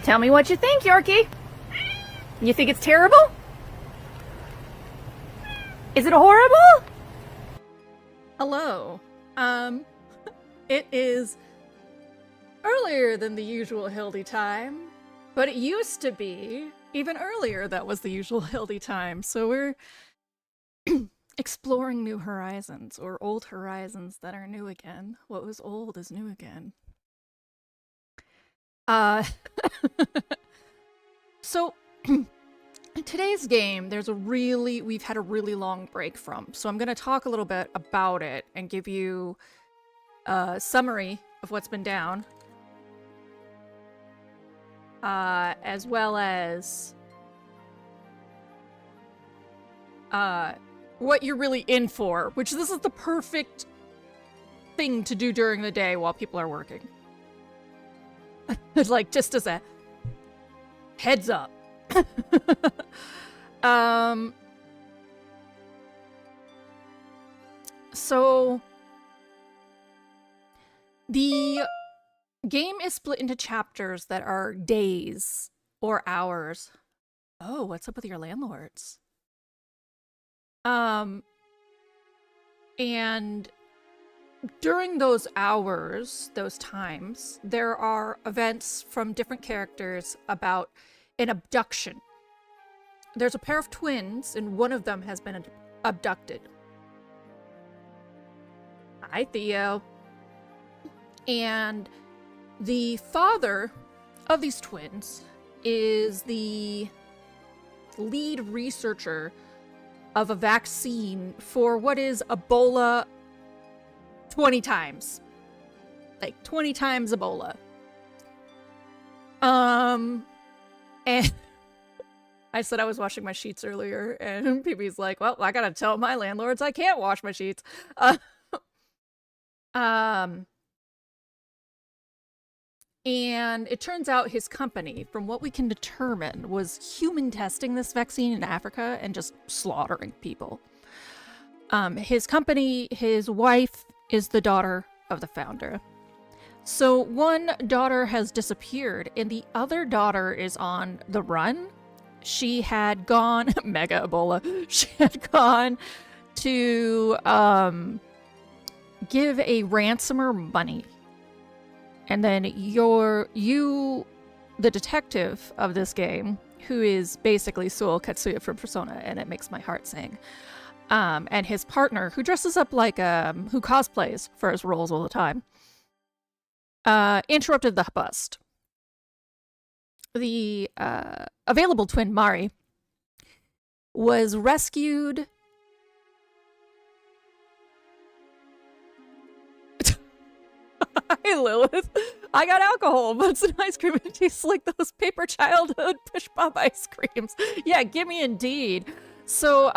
Tell me what you think, Yorkie. You think it's terrible? Is it horrible? Hello. It is earlier than the usual Hildy time, but it used to be even earlier that was the usual Hildy time, so we're exploring new horizons, or old horizons that are new again. What was old is new again. So in today's game, we've had a really long break from, so I'm going to talk a little bit about it and give you a summary of what's been down, as well as what you're really in for, which this is the perfect thing to do during the day while people are working. It's like, just as a heads up. So the game is split into chapters that are days or hours. Oh, what's up with your landlords? And during those hours, those times, there are events from different characters about an abduction. There's a pair of twins, and one of them has been abducted. Hi, Theo. And the father of these twins is the lead researcher of a vaccine for what is Ebola 20 times. Like 20 times Ebola. And I said I was washing my sheets earlier, and PB's like, well, I gotta tell my landlords I can't wash my sheets. And it turns out his company, from what we can determine, was human testing this vaccine in Africa and just slaughtering people. His company, his wife, is the daughter of the founder. So one daughter has disappeared, and the other daughter is on the run. She had gone, mega Ebola, she had gone to give a ransomer money. And then you, the detective of this game, who is basically Suo Katsuya from Persona, and it makes my heart sing, and his partner, who dresses up like, who cosplays for his roles all the time, interrupted the bust. The available twin, Mari, was rescued. Hi, Lilith. I got alcohol, but it's an ice cream. It tastes like those paper childhood push pop ice creams. Yeah, gimme indeed. So,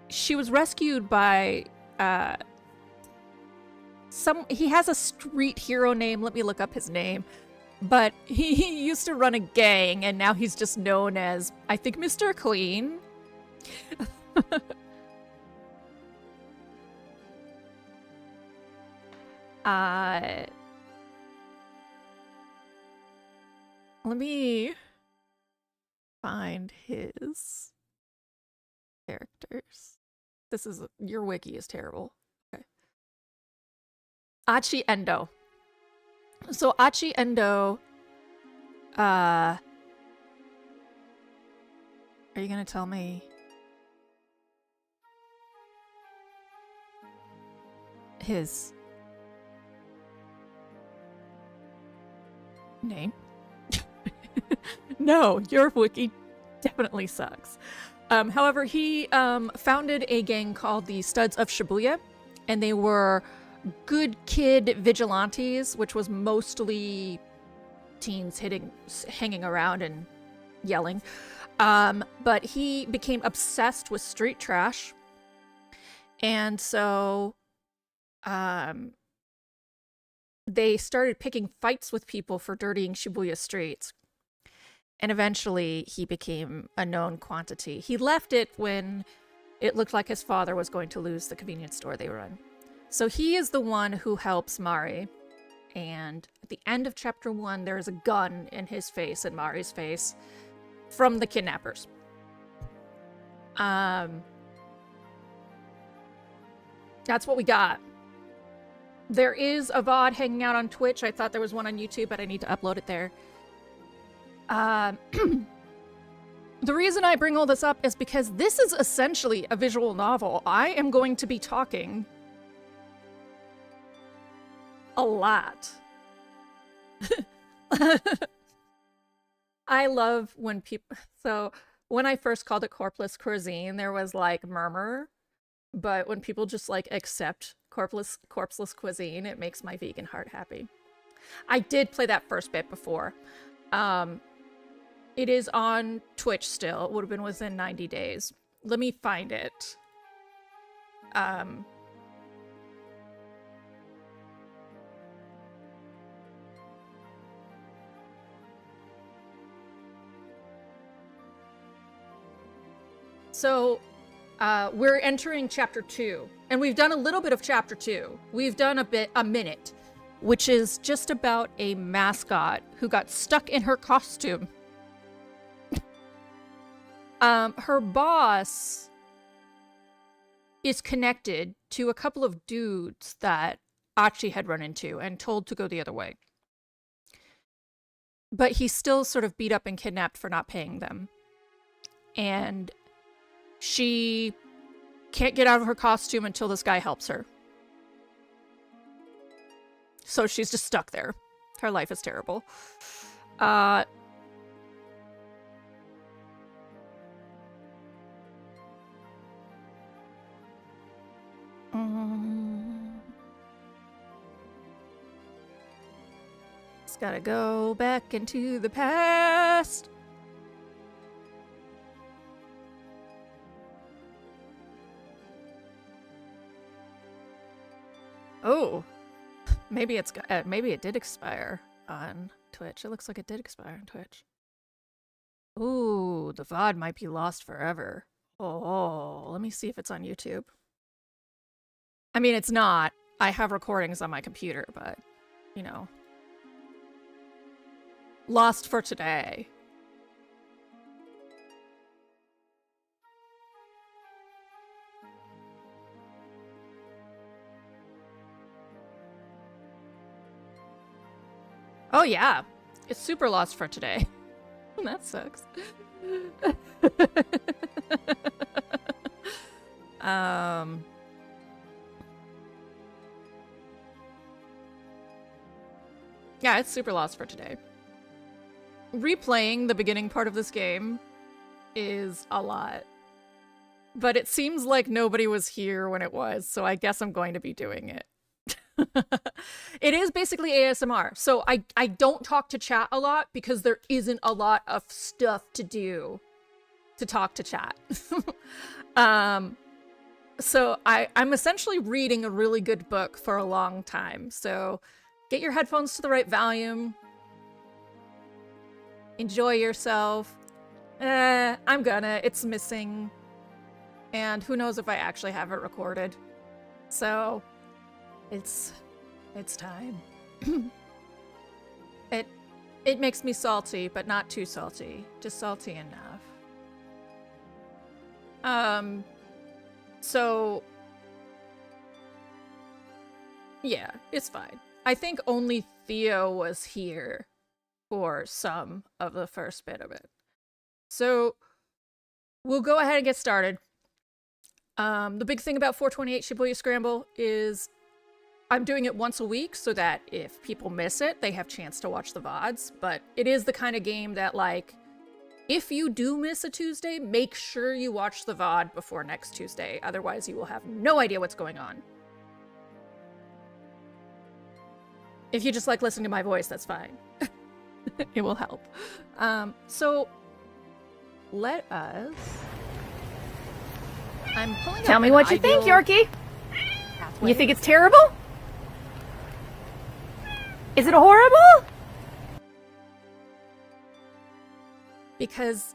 she was rescued by, he has a street hero name. Let me look up his name. But he used to run a gang, and now he's just known as, I think, Mr. Clean. Let me find his characters. Your wiki is terrible. Okay. Achi Endo. So Achi Endo, are you gonna tell me his name? No, your wiki definitely sucks. However, he founded a gang called the Studs of Shibuya, and they were good kid vigilantes, which was mostly teens hanging around and yelling. But he became obsessed with street trash, and so they started picking fights with people for dirtying Shibuya streets. And eventually, he became a known quantity. He left it when it looked like his father was going to lose the convenience store they run. So he is the one who helps Mari And at the end of chapter 1, there is a gun in his face and Mari's face from the kidnappers. That's what we got. There is a VOD hanging out on Twitch. I thought there was one on YouTube, but I need to upload it there. The reason I bring all this up is because this is essentially a visual novel. I am going to be talking a lot. I love when people... So, when I first called it corpseless cuisine, there was, like, murmur. But when people just, like, accept corpseless cuisine, it makes my vegan heart happy. I did play that first bit before. It is on Twitch still. It would have been within 90 days. Let me find it. So, we're entering chapter 2. And we've done a little bit of chapter 2. We've done a minute, which is just about a mascot who got stuck in her costume. Her boss is connected to a couple of dudes that Achi had run into and told to go the other way. But he's still sort of beat up and kidnapped for not paying them. And she can't get out of her costume until this guy helps her. So she's just stuck there. Her life is terrible. Just gotta go back into the past. Oh, maybe it did expire on Twitch. It looks like it did expire on Twitch. Ooh, the VOD might be lost forever. Oh, let me see if it's on YouTube. I mean, it's not. I have recordings on my computer, but, you know. Lost for today. Oh yeah, it's super lost for today. That sucks. Yeah, it's super lost for today. Replaying the beginning part of this game is a lot. But it seems like nobody was here when it was, so I guess I'm going to be doing it. It is basically ASMR. So I don't talk to chat a lot because there isn't a lot of stuff to do to talk to chat. So I'm essentially reading a really good book for a long time. So get your headphones to the right volume. Enjoy yourself. I'm gonna. It's missing. And who knows if I actually have it recorded. So it's time. It makes me salty, but not too salty. Just salty enough. So yeah, it's fine. I think only Theo was here for some of the first bit of it. So we'll go ahead and get started. The big thing about 428 Shibuya Scramble is I'm doing it once a week so that if people miss it, they have chance to watch the VODs. But it is the kind of game that, like, if you do miss a Tuesday, make sure you watch the VOD before next Tuesday. Otherwise, you will have no idea what's going on. If you just like listening to my voice, that's fine. It will help. So let us... I'm pulling Tell me what you think, Yorkie. You think it's terrible? Is it horrible? Because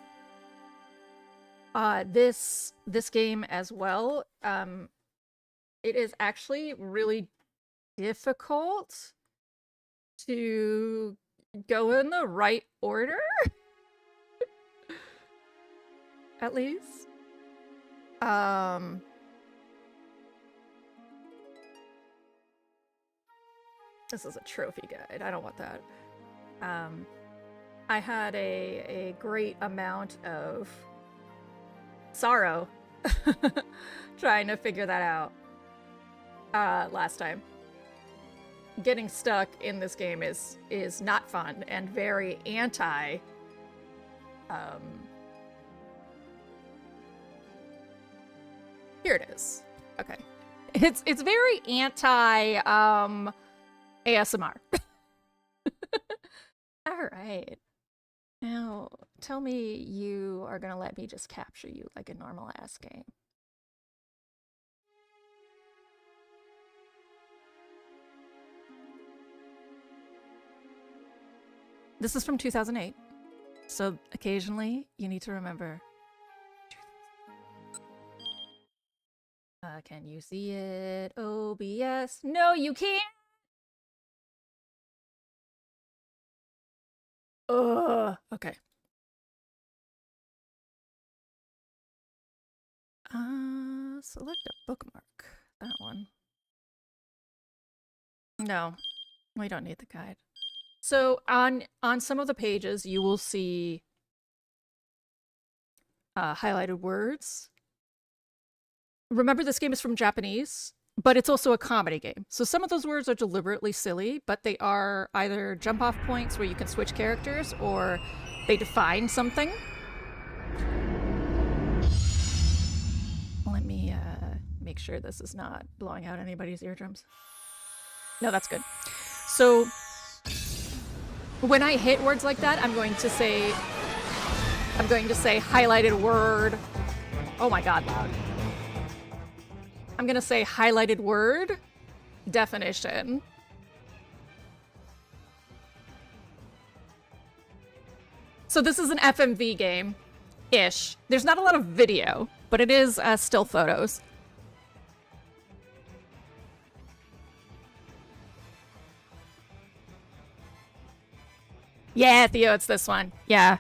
this game as well, it is actually really difficult to go in the right order, at least. This is a trophy guide. I don't want that. I had a great amount of sorrow trying to figure that out last time. Getting stuck in this game is not fun and very anti here it is. Okay. It's very anti ASMR. All right. Now, tell me you are gonna let me just capture you like a normal ass game. This is from 2008, so occasionally you need to remember. Can you see it? OBS? No, you can't! Ugh. Okay. Select a bookmark. That one. No, we don't need the guide. So on some of the pages, you will see highlighted words. Remember, this game is from Japanese, but it's also a comedy game. So some of those words are deliberately silly, but they are either jump-off points where you can switch characters, or they define something. Let me make sure this is not blowing out anybody's eardrums. No, that's good. So when I hit words like that, I'm going to say highlighted word. Oh my god, loud. I'm gonna say highlighted word definition. So this is an FMV game-ish. There's not a lot of video, but it is still photos. Yeah, Theo, it's this one. Yeah.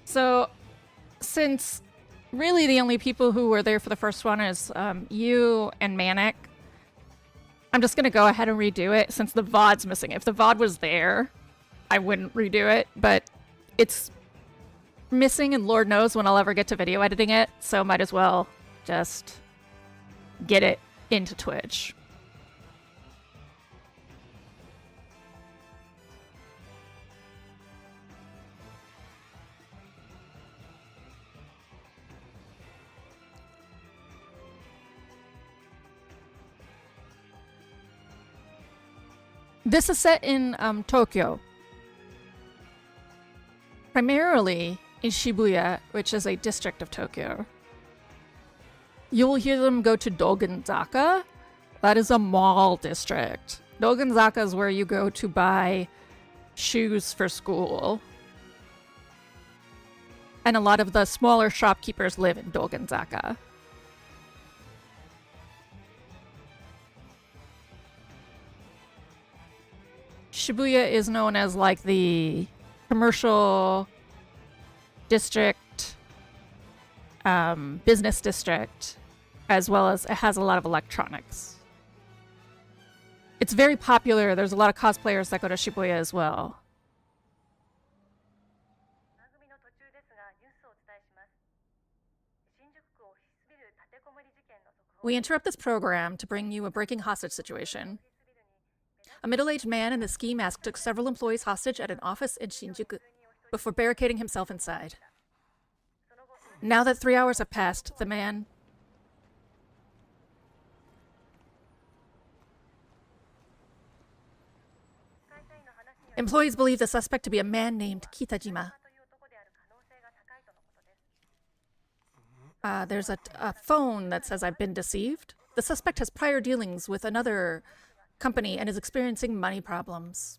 So, since really the only people who were there for the first one is you and Manic, I'm just gonna go ahead and redo it since the VOD's missing. If the VOD was there, I wouldn't redo it, but it's missing and Lord knows when I'll ever get to video editing it, so might as well just get it into Twitch. This is set in Tokyo. Primarily in Shibuya, which is a district of Tokyo. You will hear them go to Dogenzaka. That is a mall district. Dogenzaka is where you go to buy shoes for school. And a lot of the smaller shopkeepers live in Dogenzaka. Shibuya is known as like the commercial district, business district, as well as it has a lot of electronics. It's very popular. There's a lot of cosplayers that go to Shibuya as well. We interrupt this program to bring you a breaking hostage situation. A middle-aged man in a ski mask took several employees hostage at an office in Shinjuku before barricading himself inside. Now that 3 hours have passed, the man... Employees believe the suspect to be a man named Kitajima. There's a phone that says I've been deceived. The suspect has prior dealings with another company and is experiencing money problems.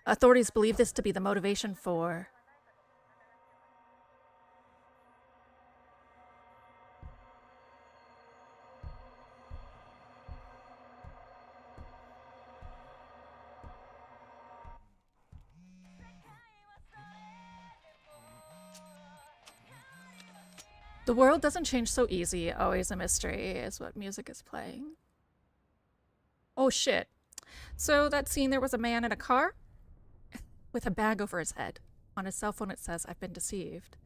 Authorities believe this to be the motivation for... The world doesn't change so easy, always a mystery, is what music is playing. Oh shit. So that scene, there was a man in a car with a bag over his head. On his cell phone it says, "I've been deceived."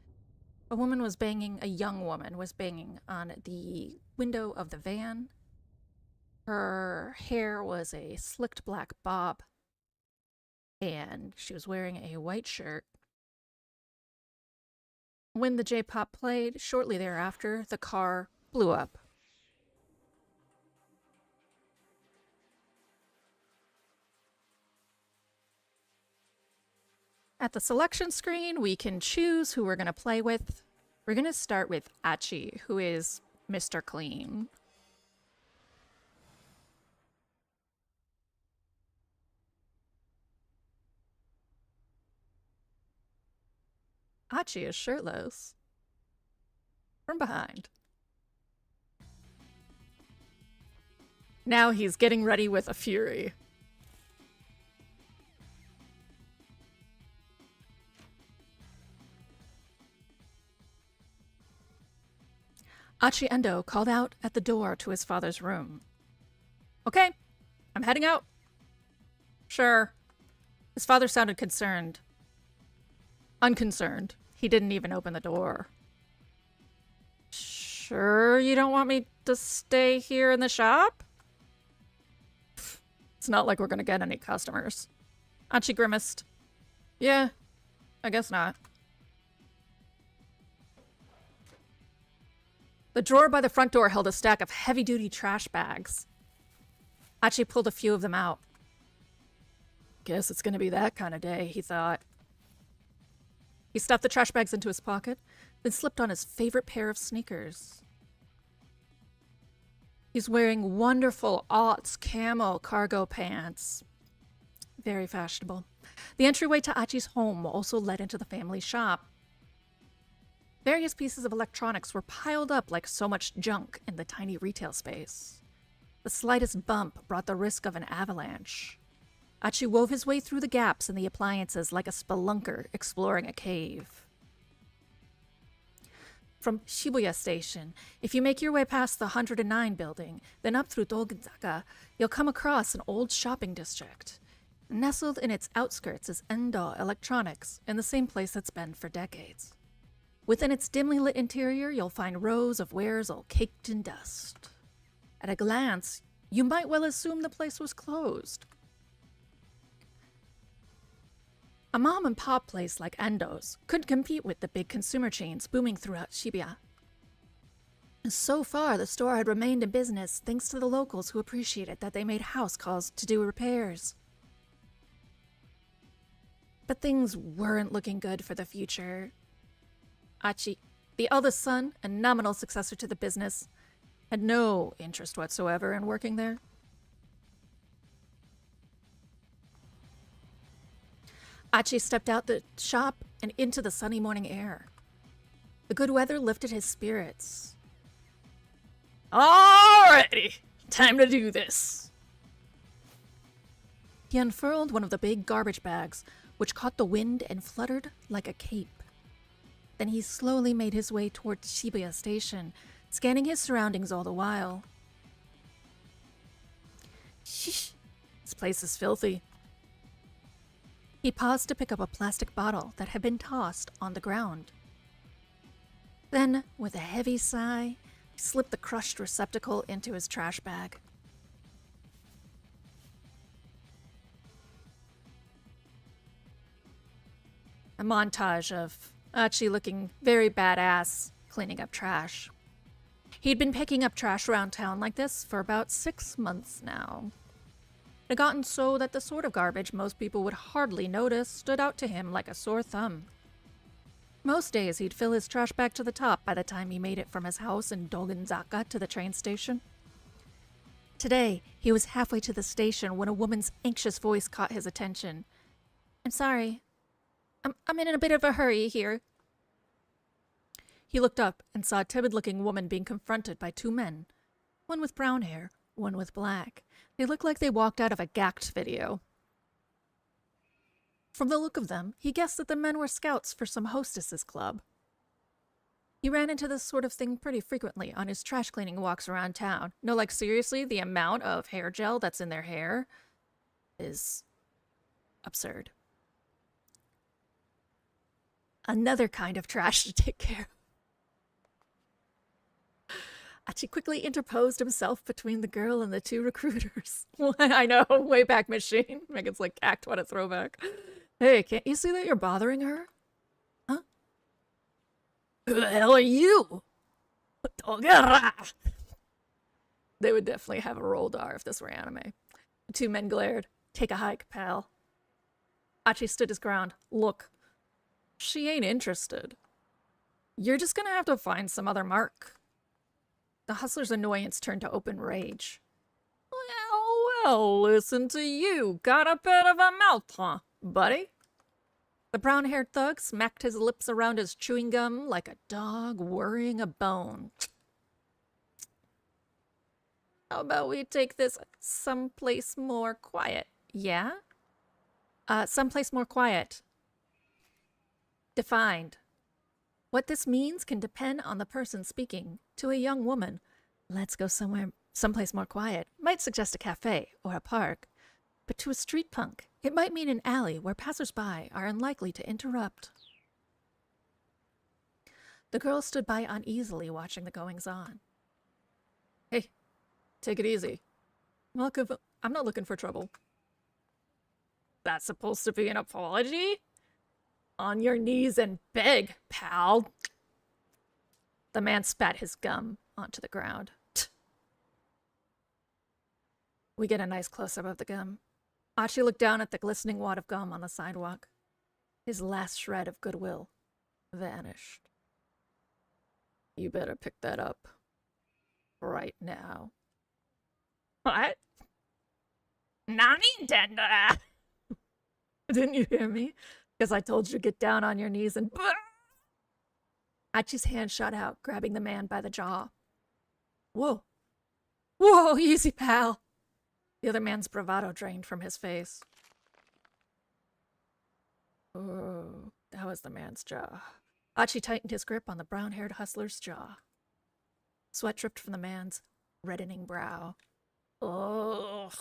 A young woman was banging on the window of the van. Her hair was a slicked black bob, and she was wearing a white shirt. When the J-pop played, shortly thereafter, the car blew up. At the selection screen, we can choose who we're going to play with. We're going to start with Achi, who is Mr. Clean. Achi is shirtless. From behind. Now he's getting ready with a fury. Achi Endo called out at the door to his father's room. "Okay, I'm heading out." "Sure." His father sounded concerned. Unconcerned. He didn't even open the door. "Sure you don't want me to stay here in the shop?" "It's not like we're gonna get any customers." Achi grimaced. "Yeah, I guess not." The drawer by the front door held a stack of heavy-duty trash bags. Achi pulled a few of them out. "Guess it's gonna be that kind of day," he thought. He stuffed the trash bags into his pocket, then slipped on his favorite pair of sneakers. He's wearing wonderful aughts camo cargo pants. Very fashionable. The entryway to Achi's home also led into the family shop. Various pieces of electronics were piled up like so much junk in the tiny retail space. The slightest bump brought the risk of an avalanche. Achi wove his way through the gaps in the appliances like a spelunker exploring a cave. From Shibuya Station, if you make your way past the 109 building, then up through Dogonzaka, you'll come across an old shopping district. Nestled in its outskirts is Endo Electronics, in the same place it's been for decades. Within its dimly lit interior, you'll find rows of wares all caked in dust. At a glance, you might well assume the place was closed. A mom-and-pop place like Endo's couldn't compete with the big consumer chains booming throughout Shibuya. So far, the store had remained in business thanks to the locals who appreciated that they made house calls to do repairs. But things weren't looking good for the future. Achi, the eldest son and nominal successor to the business, had no interest whatsoever in working there. Achi stepped out the shop and into the sunny morning air. The good weather lifted his spirits. "Alrighty, time to do this." He unfurled one of the big garbage bags, which caught the wind and fluttered like a cape. Then he slowly made his way towards Shibuya Station, scanning his surroundings all the while. "Shh, this place is filthy." He paused to pick up a plastic bottle that had been tossed on the ground. Then, with a heavy sigh, he slipped the crushed receptacle into his trash bag. A montage of Achi looking very badass, cleaning up trash. He'd been picking up trash around town like this for about 6 months now. It had gotten so that the sort of garbage most people would hardly notice stood out to him like a sore thumb. Most days he'd fill his trash bag to the top by the time he made it from his house in Dogonzaka to the train station. Today, he was halfway to the station when a woman's anxious voice caught his attention. "I'm sorry. I'm in a bit of a hurry here." He looked up and saw a timid-looking woman being confronted by 2 men, one with brown hair, one with black. They looked like they walked out of a Gact video. From the look of them, he guessed that the men were scouts for some hostesses club. He ran into this sort of thing pretty frequently on his trash cleaning walks around town. No, like, seriously, the amount of hair gel that's in their hair is absurd. Another kind of trash to take care of. Achi quickly interposed himself between the girl and the two recruiters. I know, Wayback Machine. Megan's like, act what a throwback. Hey, can't you see that you're bothering her? Huh? Who the hell are you? They would definitely have a Roldar if this were anime. The two men glared. Take a hike, pal. Achi stood his ground. Look, she ain't interested. You're just gonna have to find some other mark. The hustler's annoyance turned to open rage. Well, listen to you. Got a bit of a mouth, huh, buddy? The brown-haired thug smacked his lips around his chewing gum like a dog worrying a bone. How about we take this someplace more quiet? Yeah? Someplace more quiet. Defined. What this means can depend on the person speaking. To a young woman, let's go someplace more quiet might suggest a cafe or a park. But to a street punk, it might mean an alley where passersby are unlikely to interrupt. The girl stood by uneasily, watching the goings-on. Hey, take it easy. I'm not looking for trouble. That's supposed to be an apology? On your knees and beg, pal. The man spat his gum onto the ground. We get a nice close-up of the gum. Achi looked down at the glistening wad of gum on the sidewalk. His last shred of goodwill vanished. You better pick that up. Right now. What? Nani Denda? Didn't you hear me? Because I told you to get down on your knees and... Achi's hand shot out, grabbing the man by the jaw. Whoa. Whoa, easy, pal. The other man's bravado drained from his face. Oh, that was the man's jaw. Achi tightened his grip on the brown-haired hustler's jaw. Sweat dripped from the man's reddening brow. Ugh.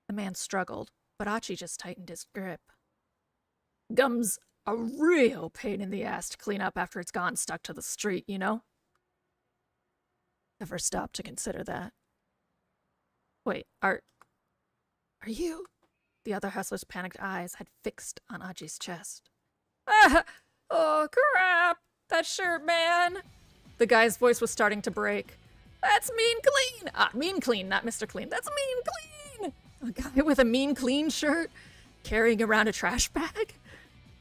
The man struggled, but Achi just tightened his grip. Gum's a real pain in the ass to clean up after it's gone stuck to the street, you know? Never stopped to consider that. Wait, are you? The other hustler's panicked eyes had fixed on Achi's chest. Ah! Oh, crap! That shirt, man! The guy's voice was starting to break. That's mean clean! Mean clean, not Mr. Clean. That's mean clean! A guy with a mean clean shirt carrying around a trash bag?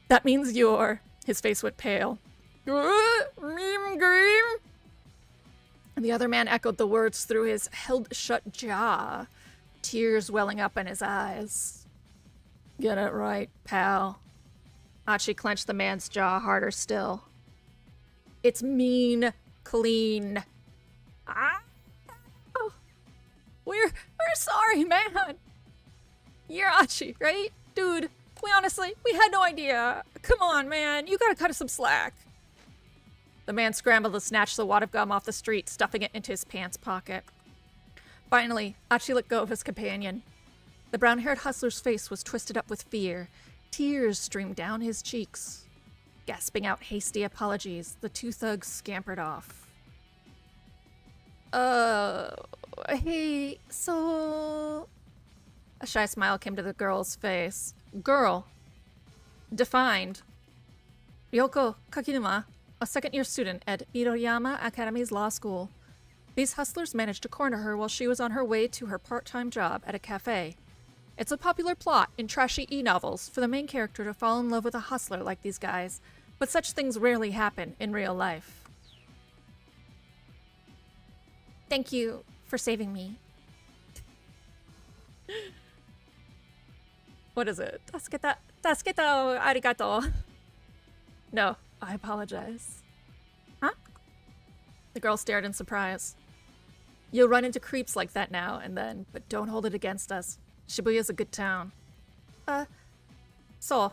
That means you're... His face went pale. Mean green? And the other man echoed the words through his held-shut jaw, tears welling up in his eyes. Get it right, pal. Achi clenched the man's jaw harder still. It's mean clean. We're sorry, man. You're Achi, right? Dude, we had no idea. Come on, man. You gotta cut us some slack. The man scrambled to snatch the wad of gum off the street, stuffing it into his pants pocket. Finally, Achi let go of his companion. The brown-haired hustler's face was twisted up with fear. Tears streamed down his cheeks. Gasping out hasty apologies, the two thugs scampered off. Hey, so... A shy smile came to the girl's face. Girl. Defined. Ryoko Kakinuma, a second-year student at Iroyama Academy's law school. These hustlers managed to corner her while she was on her way to her part-time job at a cafe. It's a popular plot in trashy e-novels for the main character to fall in love with a hustler like these guys, but such things rarely happen in real life. Thank you for saving me. What is it? Tasuketa arigato. No, I apologize. Huh? The girl stared in surprise. You'll run into creeps like that now and then, but don't hold it against us. Shibuya's a good town. So.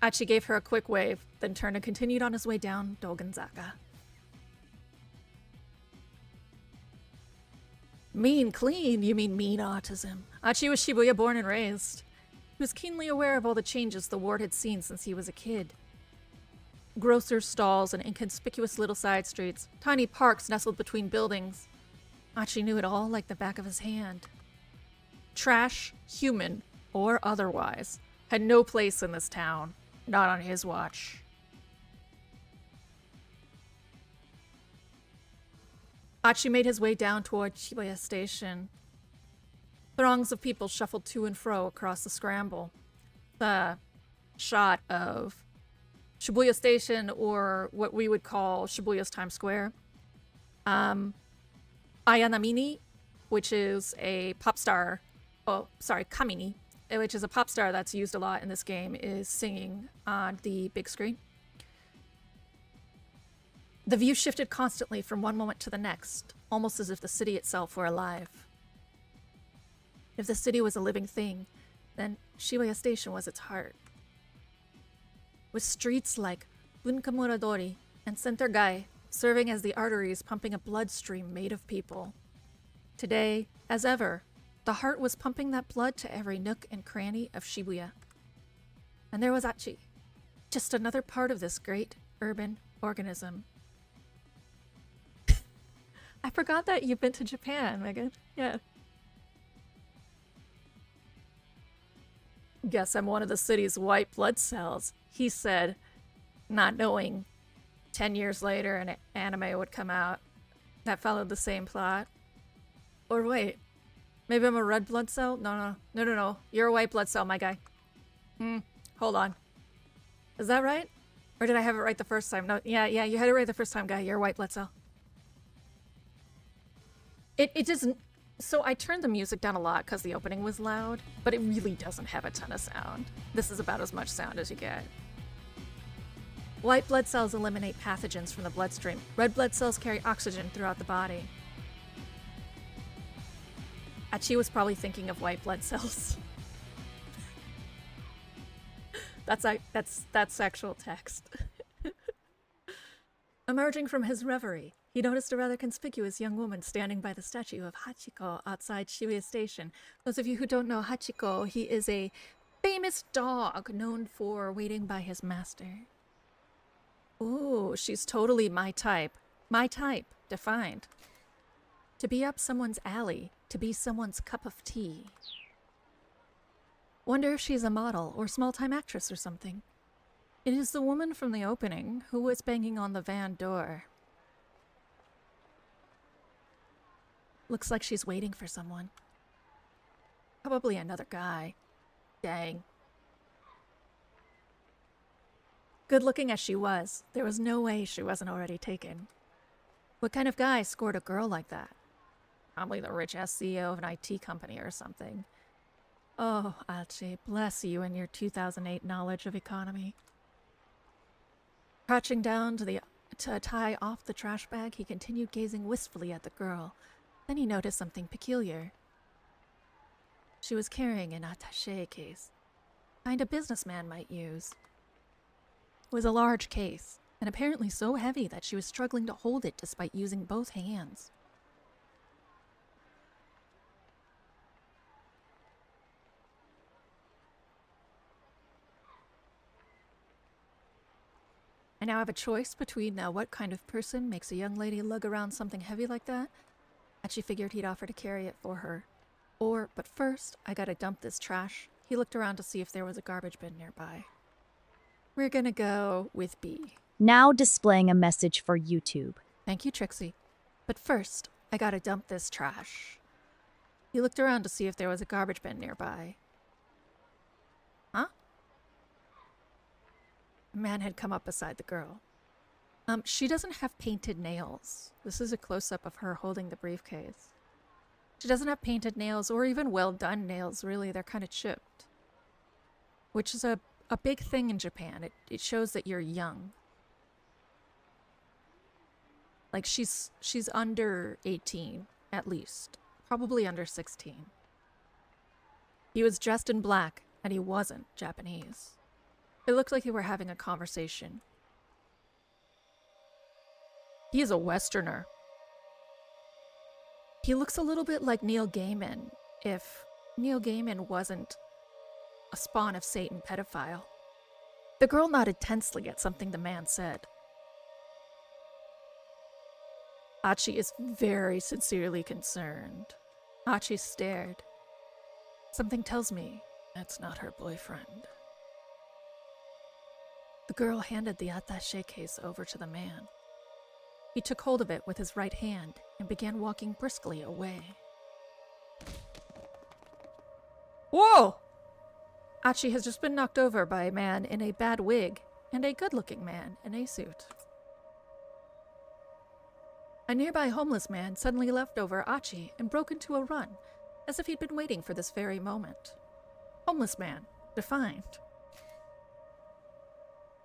Achi gave her a quick wave, then turned and continued on his way down Dogonzaka. Mean clean? You mean mean autism. Achi was Shibuya born and raised. He was keenly aware of all the changes the ward had seen since he was a kid. Grocers' stalls and inconspicuous little side streets, tiny parks nestled between buildings. Achi knew it all like the back of his hand. Trash, human or otherwise, had no place in this town, not on his watch. Achi made his way down toward Shibuya Station. Throngs of people shuffled to and fro across the scramble. The shot of Shibuya Station, or what we would call Shibuya's Times Square. Ayanamini, which is a pop star, Kamini, which is a pop star that's used a lot in this game, is singing on the big screen. The view shifted constantly from one moment to the next, almost as if the city itself were alive. If the city was a living thing, then Shibuya Station was its heart. With streets like Bunkamura Dori and Center Gai serving as the arteries pumping a bloodstream made of people. Today, as ever, the heart was pumping that blood to every nook and cranny of Shibuya. And there was Achi, just another part of this great urban organism. I forgot that you've been to Japan, Megan. Yeah. Guess I'm one of the city's white blood cells, he said, not knowing 10 years later an anime would come out that followed the same plot. Or wait, maybe I'm a red blood cell? No. You're a white blood cell, my guy. Hold on. Is that right? Or did I have it right the first time? No, yeah, you had it right the first time, guy. You're a white blood cell. It doesn't... So I turned the music down a lot because the opening was loud, but it really doesn't have a ton of sound. This is about as much sound as you get. White blood cells eliminate pathogens from the bloodstream. Red blood cells carry oxygen throughout the body. Achi was probably thinking of white blood cells. That's actual text. Emerging from his reverie, he noticed a rather conspicuous young woman standing by the statue of Hachiko outside Shibuya Station. Those of you who don't know Hachiko, he is a famous dog known for waiting by his master. Ooh, she's totally my type. My type, defined. To be up someone's alley, to be someone's cup of tea. Wonder if she's a model or small-time actress or something. It is the woman from the opening who was banging on the van door. Looks like she's waiting for someone. Probably another guy. Dang. Good looking as she was, there was no way she wasn't already taken. What kind of guy scored a girl like that? Probably the rich-ass CEO of an IT company or something. Oh, Achi, bless you and your 2008 knowledge of economy. Crouching down to tie off the trash bag, he continued gazing wistfully at the girl. Then he noticed something peculiar. She was carrying an attaché case, kind a businessman might use. It was a large case, and apparently so heavy that she was struggling to hold it despite using both hands. I now have a choice between what kind of person makes a young lady lug around something heavy like that, and she figured he'd offer to carry it for her. But first, I gotta dump this trash. He looked around to see if there was a garbage bin nearby. We're gonna go with B. Now displaying a message for YouTube. Thank you, Trixie. But first, I gotta dump this trash. He looked around to see if there was a garbage bin nearby. Huh? A man had come up beside the girl. She doesn't have painted nails. This is a close-up of her holding the briefcase. She doesn't have painted nails or even well-done nails, really. They're kind of chipped. Which is a big thing in Japan. It shows that you're young. Like, she's under 18, at least. Probably under 16. He was dressed in black, and he wasn't Japanese. It looked like they were having a conversation. He is a Westerner. He looks a little bit like Neil Gaiman, if Neil Gaiman wasn't a spawn of Satan pedophile. The girl nodded tensely at something the man said. Achi is very sincerely concerned. Achi stared. Something tells me that's not her boyfriend. The girl handed the attaché case over to the man. He took hold of it with his right hand and began walking briskly away. Whoa! Achi has just been knocked over by a man in a bad wig and a good-looking man in a suit. A nearby homeless man suddenly leapt over Achi and broke into a run, as if he'd been waiting for this very moment. Homeless man, defined.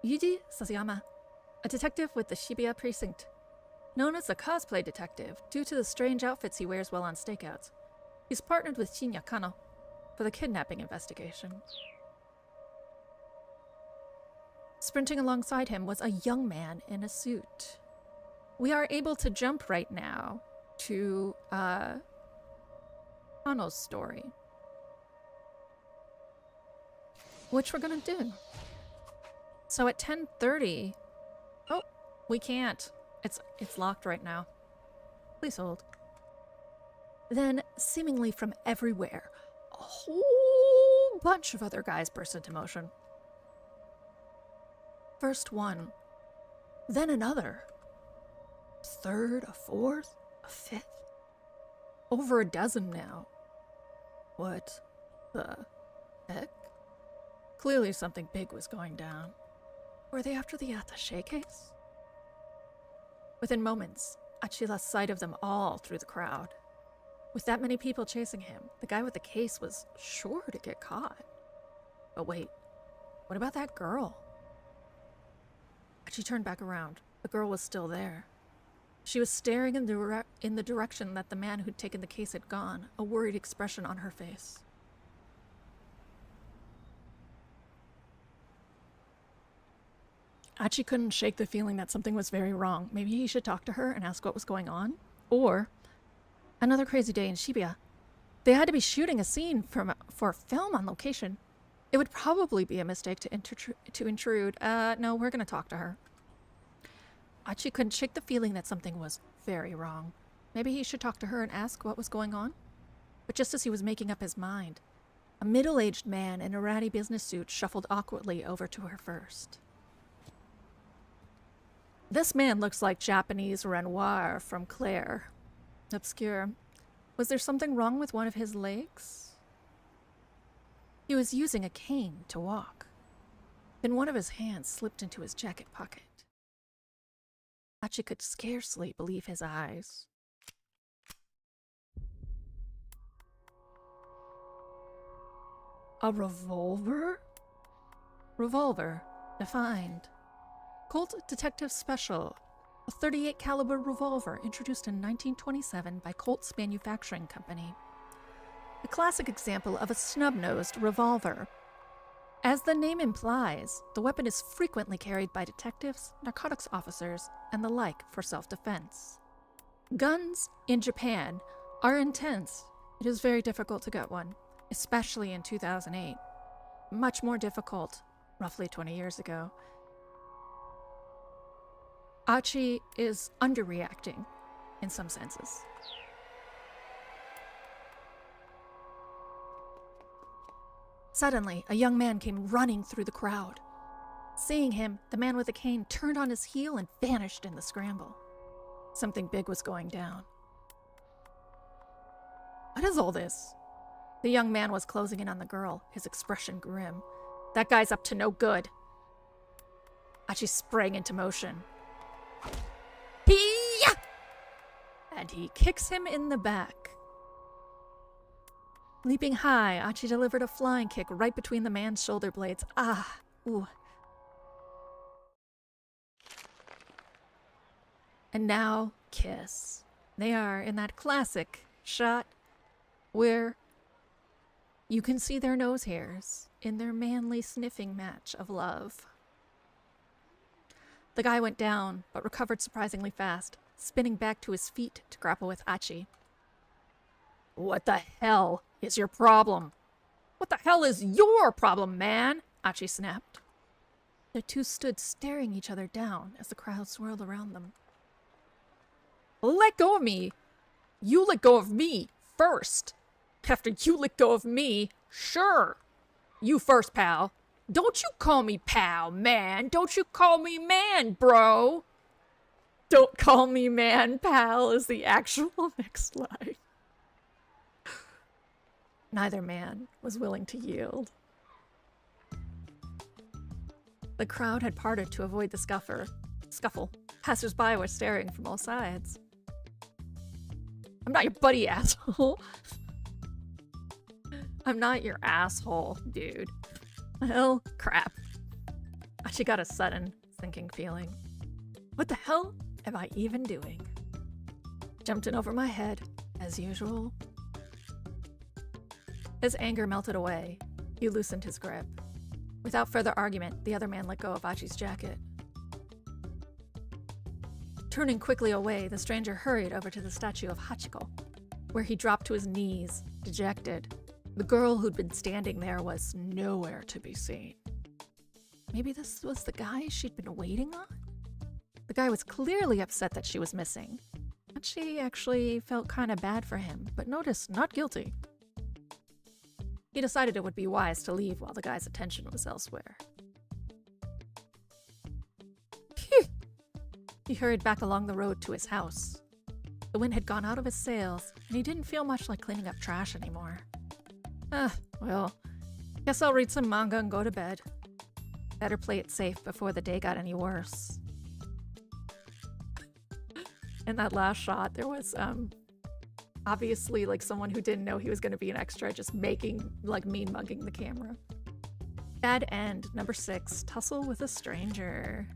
Yuji Sasayama, a detective with the Shibuya precinct. Known as the cosplay detective due to the strange outfits he wears while on stakeouts. He's partnered with Shinya Kano for the kidnapping investigation. Sprinting alongside him was a young man in a suit. We are able to jump right now to Kano's story, which we're gonna do. So at 10:30, oh, we can't. It's locked right now. Please hold. Then, seemingly from everywhere, a whole bunch of other guys burst into motion. First one, then another. A third, a fourth, a fifth. Over a dozen now. What the heck? Clearly something big was going down. Were they after the attaché case? Within moments, Achi lost sight of them all through the crowd. With that many people chasing him, the guy with the case was sure to get caught. But wait, what about that girl? Achi turned back around. The girl was still there. She was staring in the direction that the man who'd taken the case had gone, a worried expression on her face. Achi couldn't shake the feeling that something was very wrong. Maybe he should talk to her and ask what was going on? Or another crazy day in Shibuya. They had to be shooting a scene for a film on location. It would probably be a mistake to intrude. No, we're going to talk to her. Achi couldn't shake the feeling that something was very wrong. Maybe he should talk to her and ask what was going on? But just as he was making up his mind, a middle-aged man in a ratty business suit shuffled awkwardly over to her first. This man looks like Japanese Renoir from Claire. Obscure. Was there something wrong with one of his legs? He was using a cane to walk. Then one of his hands slipped into his jacket pocket. Achi could scarcely believe his eyes. A revolver? Revolver, defined. Colt Detective Special, a .38 caliber revolver introduced in 1927 by Colt's Manufacturing Company. A classic example of a snub-nosed revolver. As the name implies, the weapon is frequently carried by detectives, narcotics officers, and the like for self-defense. Guns in Japan are intense. It is very difficult to get one, especially in 2008. Much more difficult, roughly 20 years ago. Achi is underreacting, in some senses. Suddenly, a young man came running through the crowd. Seeing him, the man with the cane turned on his heel and vanished in the scramble. Something big was going down. What is all this? The young man was closing in on the girl, his expression grim. That guy's up to no good. Achi sprang into motion. Hee-yah! And he kicks him in the back. Leaping high, Achi delivered a flying kick right between the man's shoulder blades. Ah! Ooh. And now, kiss. They are in that classic shot where you can see their nose hairs in their manly sniffing match of love. The guy went down, but recovered surprisingly fast, spinning back to his feet to grapple with Achi. "What the hell is your problem? What the hell is your problem, man?" Achi snapped. The two stood staring each other down as the crowd swirled around them. "Let go of me! You let go of me first! After you let go of me, sure! You first, pal! Don't you call me pal, man! Don't you call me man, bro!" "Don't call me man, pal," is the actual next line. Neither man was willing to yield. The crowd had parted to avoid the scuffle. Passers-by were staring from all sides. "I'm not your buddy, asshole." "I'm not your asshole, dude." Well, crap. Achi got a sudden, sinking feeling. What the hell am I even doing? Jumped in over my head, as usual. His anger melted away. He loosened his grip. Without further argument, the other man let go of Achi's jacket. Turning quickly away, the stranger hurried over to the statue of Hachiko, where he dropped to his knees, dejected. The girl who'd been standing there was nowhere to be seen. Maybe this was the guy she'd been waiting on? The guy was clearly upset that she was missing. Achi actually felt kind of bad for him, but noticed not guilty. He decided it would be wise to leave while the guy's attention was elsewhere. Phew! He hurried back along the road to his house. The wind had gone out of his sails, and he didn't feel much like cleaning up trash anymore. Well, guess I'll read some manga and go to bed. Better play it safe before the day got any worse. In that last shot, there was, obviously, like, someone who didn't know he was going to be an extra just making, like, mean-mugging the camera. Bad end, number 6, tussle with a stranger.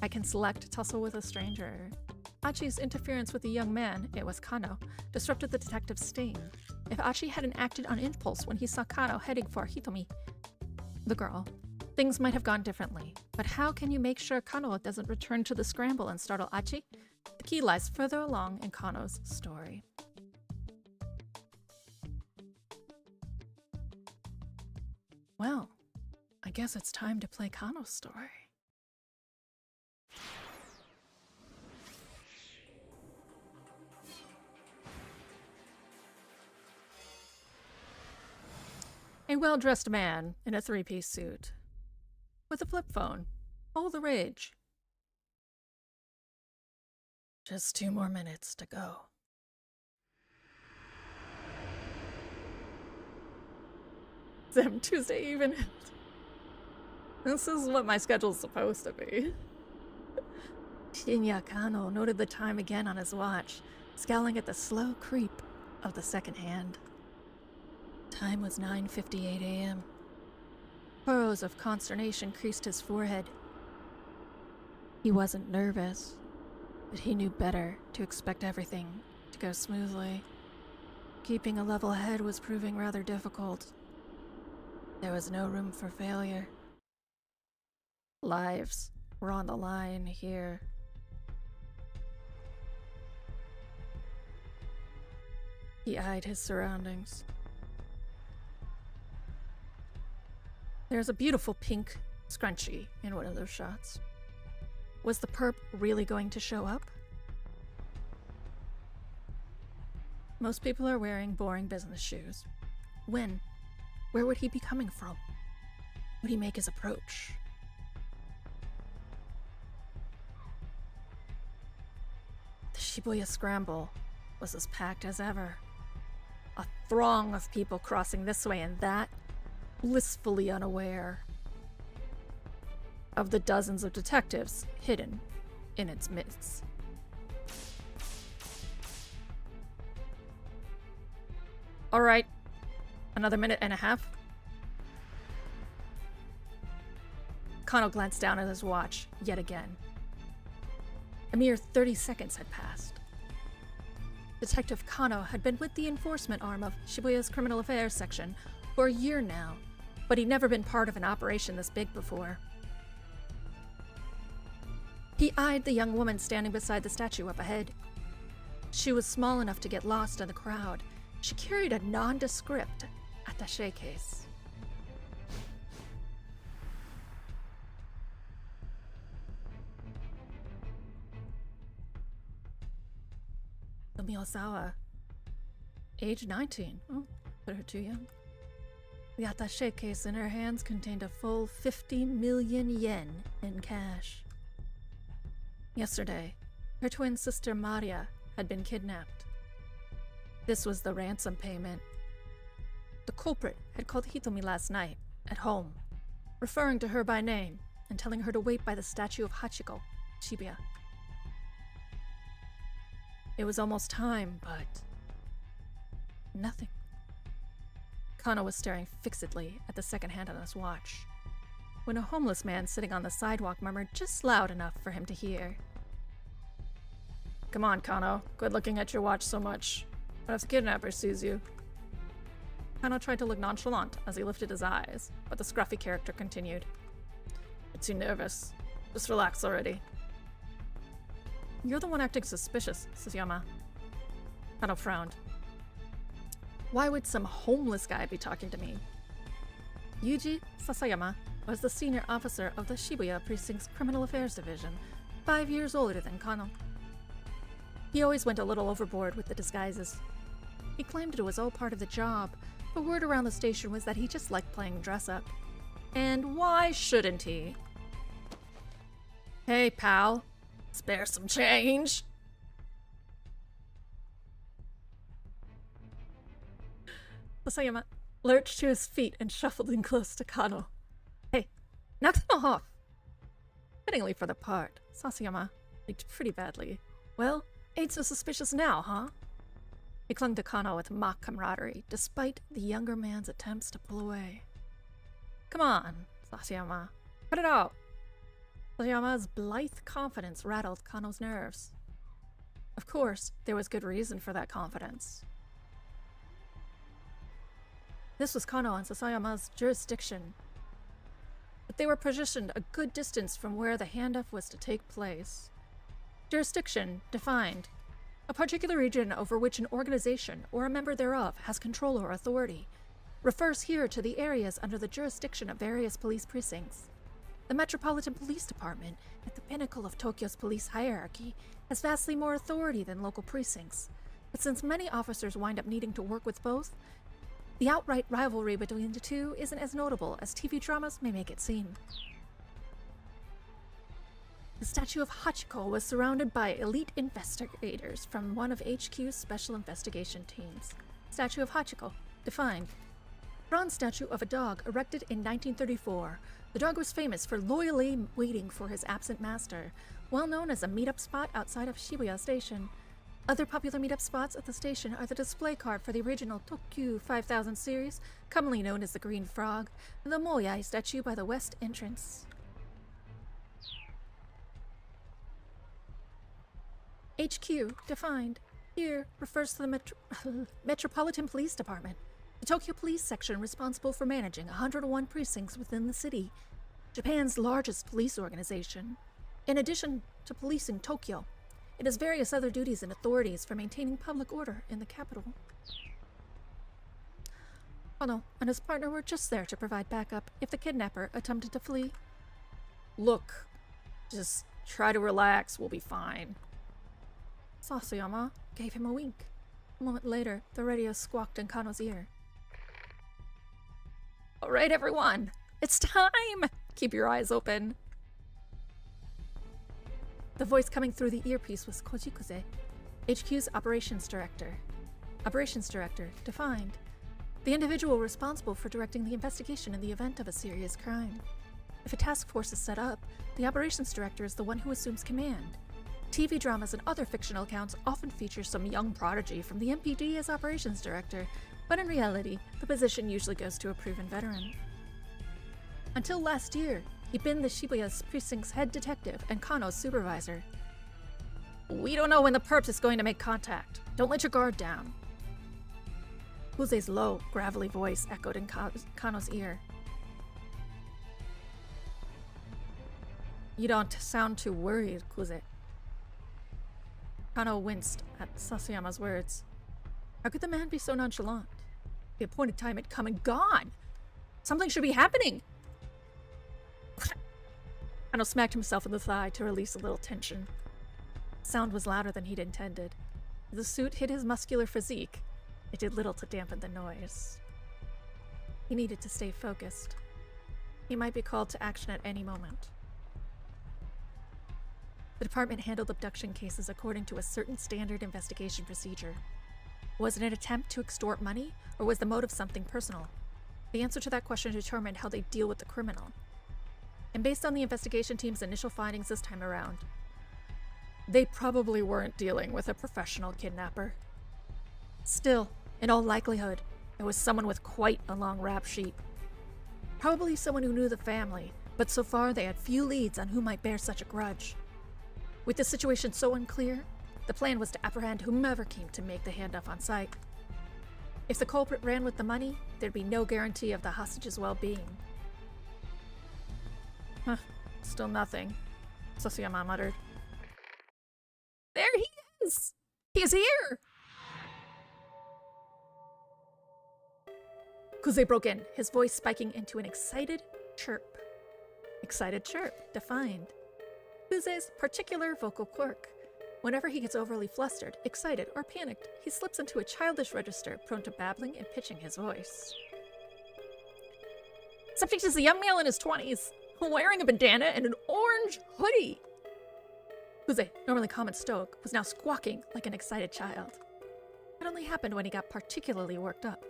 I can select tussle with a stranger. Achi's interference with the young man, it was Kano, disrupted the detective's sting. If Achi hadn't acted on impulse when he saw Kano heading for Hitomi, the girl, things might have gone differently. But how can you make sure Kano doesn't return to the scramble and startle Achi? The key lies further along in Kano's story. Well, I guess it's time to play Kano's story. A well-dressed man in a three-piece suit. With a flip phone. All the rage. Just 2 more minutes to go. Damn, Tuesday evening. This is what my schedule's supposed to be. Shinya Kano noted the time again on his watch, scowling at the slow creep of the second hand. Time was 9:58 a.m. Furrows of consternation creased his forehead. He wasn't nervous, but he knew better to expect everything to go smoothly. Keeping a level head was proving rather difficult. There was no room for failure. Lives were on the line here. He eyed his surroundings. There's a beautiful pink scrunchie in one of those shots. Was the perp really going to show up? Most people are wearing boring business shoes. When? Where would he be coming from? Would he make his approach? The Shibuya Scramble was as packed as ever. A throng of people crossing this way and that, blissfully unaware of the dozens of detectives hidden in its midst. All right, another minute and a half. Kano glanced down at his watch yet again. A mere 30 seconds had passed. Detective Kano had been with the enforcement arm of Shibuya's Criminal Affairs section For a year now, but he'd never been part of an operation this big before. He eyed the young woman standing beside the statue up ahead. She was small enough to get lost in the crowd. She carried a nondescript attaché case. Miyazawa, age 19. Oh, put her too young. The attaché case in her hands contained a full 50 million yen in cash. Yesterday, her twin sister Maria had been kidnapped. This was the ransom payment. The culprit had called Hitomi last night, at home, referring to her by name and telling her to wait by the statue of Hachiko, Shibuya. It was almost time, but nothing. Kano was staring fixedly at the second hand on his watch, when a homeless man sitting on the sidewalk murmured just loud enough for him to hear. "Come on, Kano. Quit looking at your watch so much. What if the kidnapper sees you?" Kano tried to look nonchalant as he lifted his eyes, but the scruffy character continued. "You're too nervous. Just relax already." "You're the one acting suspicious, Sasayama." Kano frowned. Why would some homeless guy be talking to me? Yuji Sasayama was the senior officer of the Shibuya Precinct's Criminal Affairs Division, 5 years older than Kano. He always went a little overboard with the disguises. He claimed it was all part of the job, but word around the station was that he just liked playing dress-up. And why shouldn't he? "Hey, pal. Spare some change." Sasayama lurched to his feet and shuffled in close to Kano. "Hey, knock them off." Fittingly for the part, Sasayama leaked pretty badly. "Well, ain't so suspicious now, huh?" He clung to Kano with mock camaraderie, despite the younger man's attempts to pull away. "Come on, Sasayama. Put it out." Sasayama's blithe confidence rattled Kano's nerves. Of course, there was good reason for that confidence. This was Kano and Sasayama's jurisdiction, but they were positioned a good distance from where the handoff was to take place. Jurisdiction defined a particular region over which an organization or a member thereof has control or authority, refers here to the areas under the jurisdiction of various police precincts. The Metropolitan Police Department, at the pinnacle of Tokyo's police hierarchy, has vastly more authority than local precincts, but since many officers wind up needing to work with both, the outright rivalry between the two isn't as notable as TV dramas may make it seem. The statue of Hachiko was surrounded by elite investigators from one of HQ's special investigation teams. Statue of Hachiko, defined. Bronze statue of a dog erected in 1934. The dog was famous for loyally waiting for his absent master, well known as a meetup spot outside of Shibuya Station. Other popular meetup spots at the station are the display card for the original Tokyu 5000 series, commonly known as the Green Frog, and the Moyai statue by the west entrance. HQ, defined. Here refers to the Metropolitan Police Department, the Tokyo Police Section responsible for managing 101 precincts within the city, Japan's largest police organization. In addition to policing Tokyo, it has various other duties and authorities for maintaining public order in the capital. Kano and his partner were just there to provide backup if the kidnapper attempted to flee. "Look, just try to relax, we'll be fine." Sasayama gave him a wink. A moment later, the radio squawked in Kano's ear. "All right, everyone, it's time! Keep your eyes open." The voice coming through the earpiece was Kojikuze, HQ's Operations Director. Operations Director, defined. The individual responsible for directing the investigation in the event of a serious crime. If a task force is set up, the Operations Director is the one who assumes command. TV dramas and other fictional accounts often feature some young prodigy from the MPD as Operations Director, but in reality, the position usually goes to a proven veteran. Until last year, he'd been the Shibuya Precinct's head detective and Kano's supervisor. "We don't know when the perps is going to make contact. Don't let your guard down." Kuze's low, gravelly voice echoed in Kano's ear. You don't sound too worried, Kuze. Kano winced at Sasayama's words. How could the man be so nonchalant? The appointed time had come and gone! Something should be happening! Kano smacked himself in the thigh to release a little tension. The sound was louder than he'd intended. The suit hit his muscular physique. It did little to dampen the noise. He needed to stay focused. He might be called to action at any moment. The department handled abduction cases according to a certain standard investigation procedure. Was it an attempt to extort money, or was the motive something personal? The answer to that question determined how they deal with the criminal. And based on the investigation team's initial findings this time around, they probably weren't dealing with a professional kidnapper. Still, in all likelihood, it was someone with quite a long rap sheet. Probably someone who knew the family, but so far they had few leads on who might bear such a grudge. With the situation so unclear, the plan was to apprehend whomever came to make the handoff on site. If the culprit ran with the money, there'd be no guarantee of the hostage's well-being. Huh, still nothing, Sasayama muttered. There he is! He is here! Kuze broke in, his voice spiking into an excited chirp. Excited chirp, defined. Kuze's particular vocal quirk. Whenever he gets overly flustered, excited, or panicked, he slips into a childish register, prone to babbling and pitching his voice. Subject is a young male in his 20s, wearing a bandana and an orange hoodie. Kuze, normally calm and stoic, was now squawking like an excited child. It only happened when he got particularly worked up.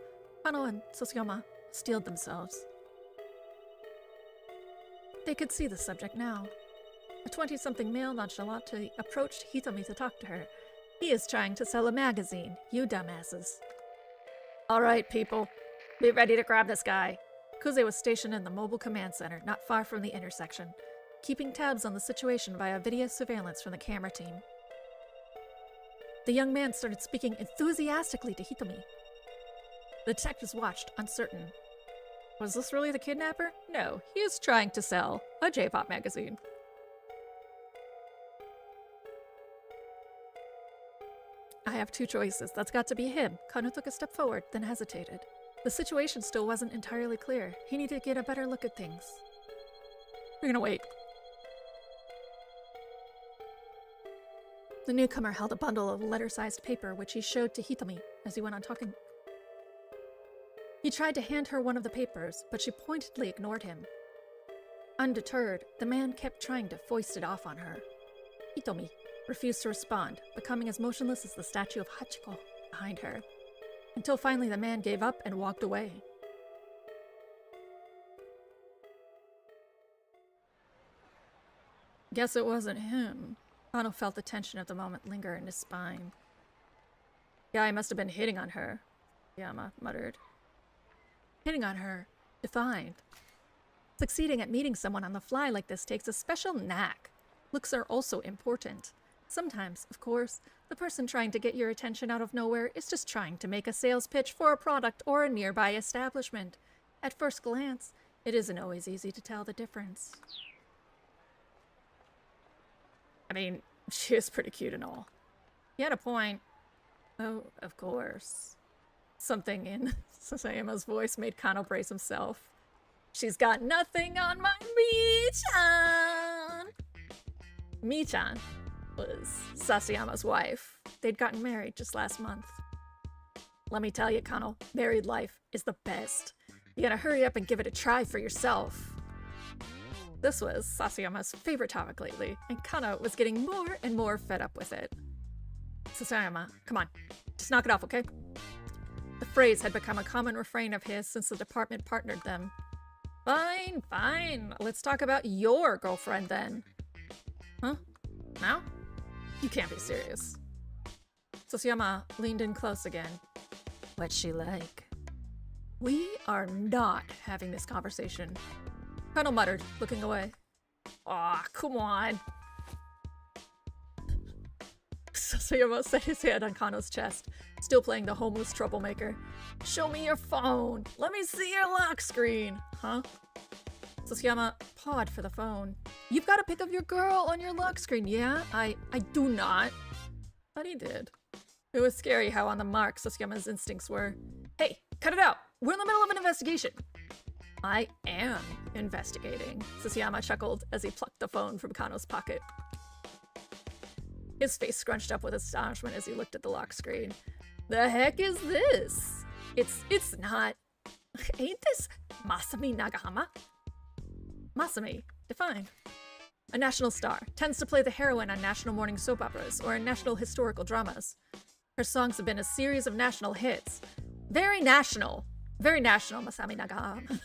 Kano and Sasayama steeled themselves. They could see the subject now. A 20-something male nonchalantly approached Hitomi to talk to her. He is trying to sell a magazine, you dumbasses. All right, people. Be ready to grab this guy. Kuze was stationed in the mobile command center, not far from the intersection, keeping tabs on the situation via video surveillance from the camera team. The young man started speaking enthusiastically to Hitomi. The detectives watched, uncertain. Was this really the kidnapper? No, he is trying to sell a J-pop magazine. I have two choices. That's got to be him. Kano took a step forward, then hesitated. The situation still wasn't entirely clear. He needed to get a better look at things. We're gonna wait. The newcomer held a bundle of letter-sized paper, which he showed to Hitomi as he went on talking. He tried to hand her one of the papers, but she pointedly ignored him. Undeterred, the man kept trying to foist it off on her. Hitomi refused to respond, becoming as motionless as the statue of Hachiko behind her, until finally the man gave up and walked away. Guess it wasn't him. Kano felt the tension of the moment linger in his spine. Guy must have been hitting on her, Yama muttered. Hitting on her, defined. Succeeding at meeting someone on the fly like this takes a special knack. Looks are also important. Sometimes, of course, the person trying to get your attention out of nowhere is just trying to make a sales pitch for a product or a nearby establishment. At first glance, it isn't always easy to tell the difference. I mean, she is pretty cute and all. He had a point. Oh, of course. Something in Sasayama's voice made Kano brace himself. She's got nothing on my Mi-chan! Mi-chan was Sasayama's wife. They'd gotten married just last month. Let me tell you, Kano, married life is the best. You gotta hurry up and give it a try for yourself. This was Sasayama's favorite topic lately, and Kano was getting more and more fed up with it. Sasayama, come on, just knock it off, okay? The phrase had become a common refrain of his since the department partnered them. Fine, fine, let's talk about your girlfriend then. Huh? Now? You can't be serious. Sasayama leaned in close again. What's she like? We are not having this conversation. Kano muttered, looking away. Aw, come on. Sasayama set his hand on Kano's chest, still playing the homeless troublemaker. Show me your phone. Let me see your lock screen. Huh? Sasayama pawed for the phone. You've got a pic of your girl on your lock screen, yeah? I do not. But he did. It was scary how on the mark Sasayama's instincts were. Hey, cut it out. We're in the middle of an investigation. I am investigating, Sasayama chuckled as he plucked the phone from Kano's pocket. His face scrunched up with astonishment as he looked at the lock screen. The heck is this? It's not... Ain't this Masami Nagahama? Masami, define. A national star, tends to play the heroine on national morning soap operas or in national historical dramas. Her songs have been a series of national hits. Very national, Masami Nagahama.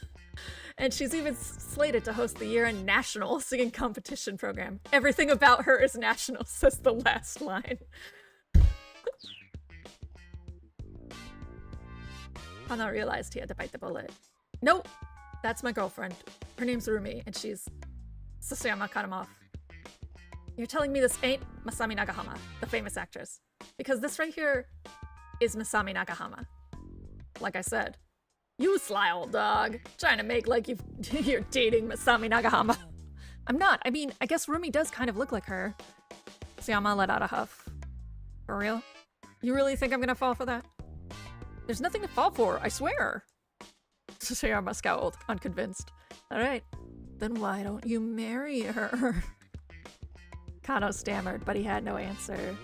And she's even slated to host the year-end national singing competition program. Everything about her is national, says the last line. Hana realized he had to bite the bullet. Nope, that's my girlfriend. Her name's Rumi, and she's... Sasayama cut him off. You're telling me this ain't Masami Nagahama, the famous actress. Because this right here is Masami Nagahama. Like I said. You sly old dog, trying to make like you're dating Masami Nagahama. I'm not. I mean, I guess Rumi does kind of look like her. Sasayama let out a huff. For real? You really think I'm gonna fall for that? There's nothing to fall for, I swear. Sasayama scowled, unconvinced. Alright, then why don't you marry her? Kano stammered, but he had no answer.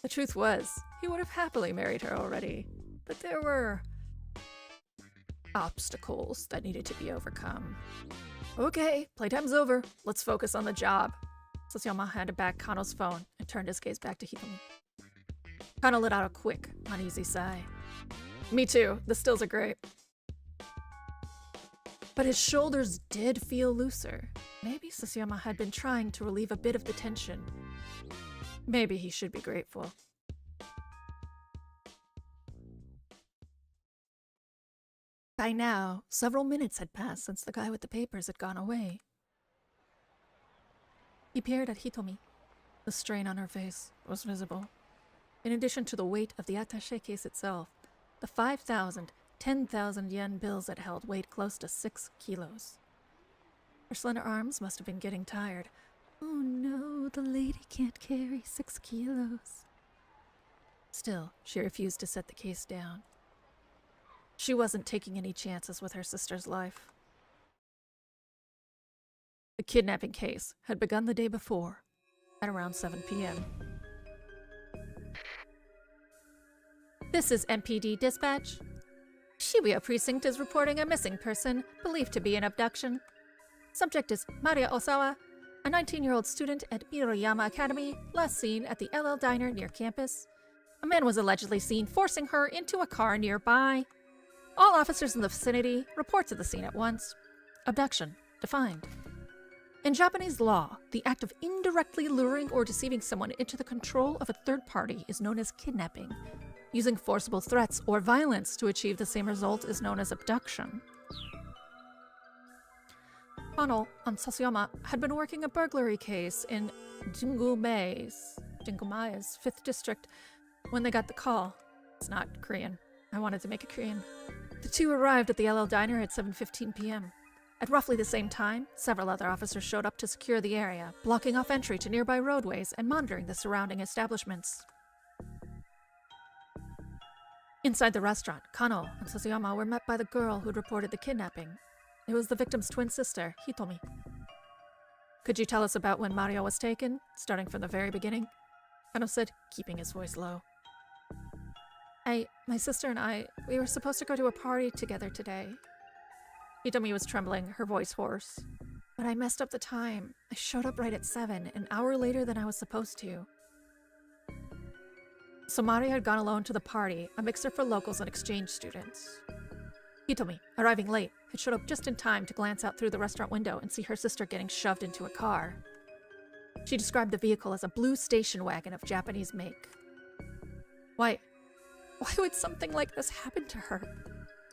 The truth was, he would have happily married her already, but there were... obstacles that needed to be overcome. Okay, playtime's over. Let's focus on the job. Sasayama handed back Kano's phone and turned his gaze back to Hitomi. Kano let out a quick, uneasy sigh. Me too. The stills are great. But his shoulders did feel looser. Maybe Sasayama had been trying to relieve a bit of the tension. Maybe he should be grateful. By now, several minutes had passed since the guy with the papers had gone away. He peered at Hitomi. The strain on her face was visible. In addition to the weight of the attaché case itself, the 5,000, 10,000 yen bills it held weighed close to 6 kilos. Her slender arms must have been getting tired. Oh no, the lady can't carry 6 kilos. Still, she refused to set the case down. She wasn't taking any chances with her sister's life. The kidnapping case had begun the day before, at around 7 p.m. This is MPD Dispatch. Shibuya Precinct is reporting a missing person, believed to be an abduction. Subject is Maria Osawa, a 19-year-old student at Miroyama Academy, last seen at the LL Diner near campus. A man was allegedly seen forcing her into a car nearby. All officers in the vicinity report to the scene at once. Abduction defined. In Japanese law, the act of indirectly luring or deceiving someone into the control of a third party is known as kidnapping. Using forcible threats or violence to achieve the same result is known as abduction. Kano and Sasayama had been working a burglary case in Jingumae's 5th district when they got the call. It's not Korean. I wanted to make it Korean. The two arrived at the LL Diner at 7:15 p.m. At roughly the same time, several other officers showed up to secure the area, blocking off entry to nearby roadways and monitoring the surrounding establishments. Inside the restaurant, Kano and Sasayama were met by the girl who'd reported the kidnapping. It was the victim's twin sister, Hitomi. Could you tell us about when Mario was taken, starting from the very beginning? Kano said, keeping his voice low. My sister and I, we were supposed to go to a party together today. Hitomi was trembling, her voice hoarse. But I messed up the time. I showed up right at 7, an hour later than I was supposed to. So Mario had gone alone to the party, a mixer for locals and exchange students. Hitomi, arriving late, had showed up just in time to glance out through the restaurant window and see her sister getting shoved into a car. She described the vehicle as a blue station wagon of Japanese make. Why would something like this happen to her?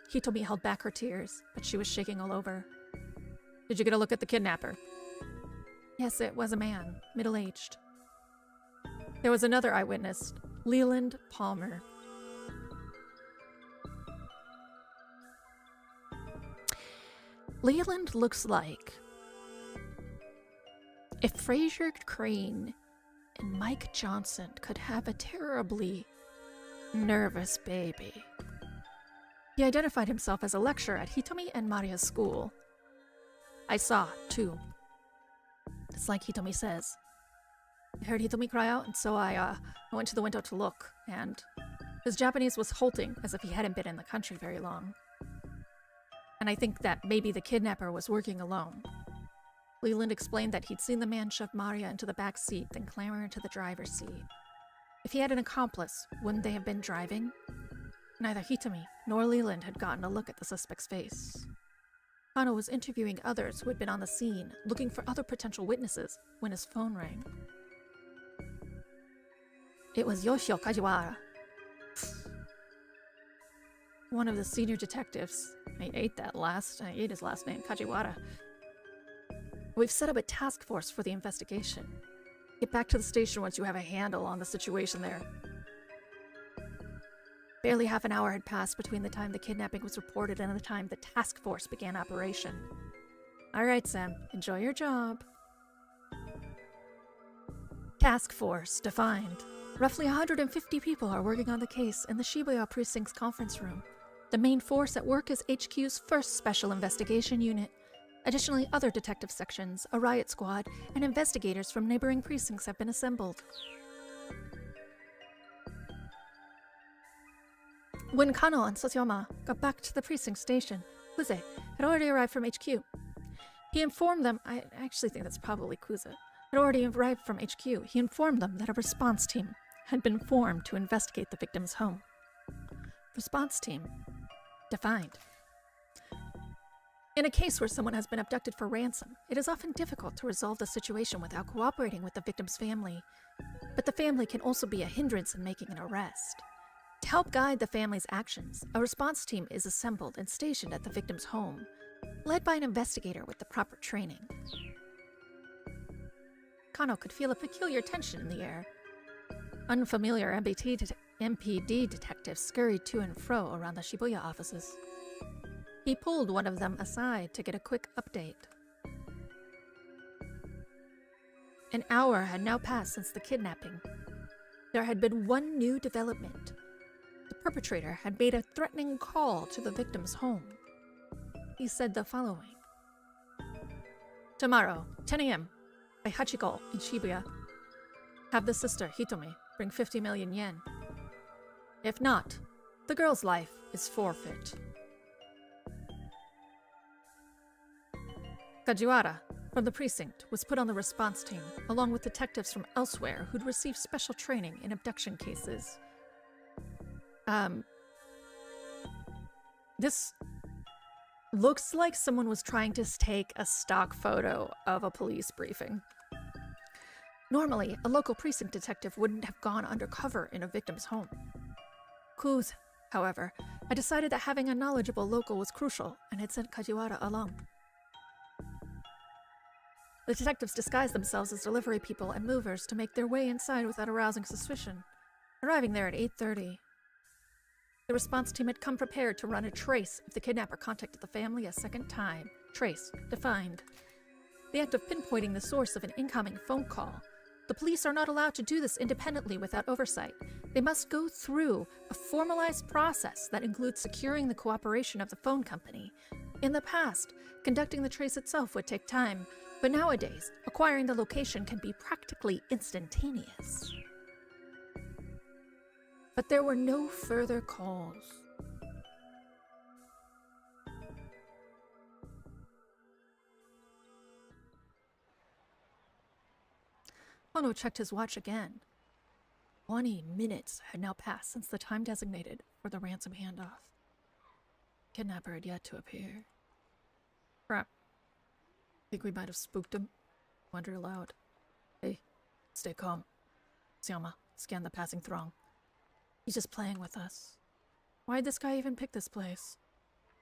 Hitomi held back her tears, but she was shaking all over. Did you get a look at the kidnapper? Yes, it was a man, middle-aged. There was another eyewitness, Leland Palmer. Leland looks like if Fraser Crane and Mike Johnson could have a terribly nervous baby. He identified himself as a lecturer at Hitomi and Maria's school. I saw, too. It's like Hitomi says. I heard Hitomi cry out, and so I went to the window to look, and his Japanese was halting as if he hadn't been in the country very long. And I think that maybe the kidnapper was working alone. Leland explained that he'd seen the man shove Maria into the back seat, then clamber into the driver's seat. If he had an accomplice, wouldn't they have been driving? Neither Hitomi nor Leland had gotten a look at the suspect's face. Kano was interviewing others who had been on the scene, looking for other potential witnesses, when his phone rang. It was Yoshio Kajiwara, one of the senior detectives. I ate his last name, Kajiwara. We've set up a task force for the investigation. Get back to the station once you have a handle on the situation there. Barely half an hour had passed between the time the kidnapping was reported and the time the task force began operation. All right, Sam, enjoy your job. Task force defined. Roughly 150 people are working on the case in the Shibuya Precinct's conference room. The main force at work is HQ's first Special Investigation Unit. Additionally, other detective sections, a riot squad, and investigators from neighboring precincts have been assembled. When Kano and Sosyama got back to the precinct station, Kuze had already arrived from HQ. He informed them, I actually think that's probably Kuze, had already arrived from HQ. He informed them that a response team had been formed to investigate the victim's home. Response team defined. In a case where someone has been abducted for ransom, it is often difficult to resolve the situation without cooperating with the victim's family. But the family can also be a hindrance in making an arrest. To help guide the family's actions, a response team is assembled and stationed at the victim's home, led by an investigator with the proper training. Kano could feel a peculiar tension in the air. Unfamiliar MPD detectives scurried to and fro around the Shibuya offices. He pulled one of them aside to get a quick update. An hour had now passed since the kidnapping. There had been one new development. The perpetrator had made a threatening call to the victim's home. He said the following. Tomorrow, 10 a.m., by Hachiko in Shibuya. Have the sister, Hitomi, bring 50 million yen. If not, the girl's life is forfeit. Kajiwara, from the precinct, was put on the response team, along with detectives from elsewhere who'd received special training in abduction cases. This looks like someone was trying to take a stock photo of a police briefing. Normally, a local precinct detective wouldn't have gone undercover in a victim's home. Kuz, however, had decided that having a knowledgeable local was crucial and had sent Kajiwara along. The detectives disguised themselves as delivery people and movers to make their way inside without arousing suspicion, arriving there at 8:30. The response team had come prepared to run a trace if the kidnapper contacted the family a second time. Trace defined. The act of pinpointing the source of an incoming phone call. The police are not allowed to do this independently without oversight. They must go through a formalized process that includes securing the cooperation of the phone company. In the past, conducting the trace itself would take time, but nowadays, acquiring the location can be practically instantaneous. But there were no further calls. Ono checked his watch again. 20 minutes had now passed since the time designated for the ransom handoff. Kidnapper had yet to appear. Crap. Think we might have spooked him? Wondered aloud. Hey, stay calm. Syama, scan the passing throng. He's just playing with us. Why'd this guy even pick this place?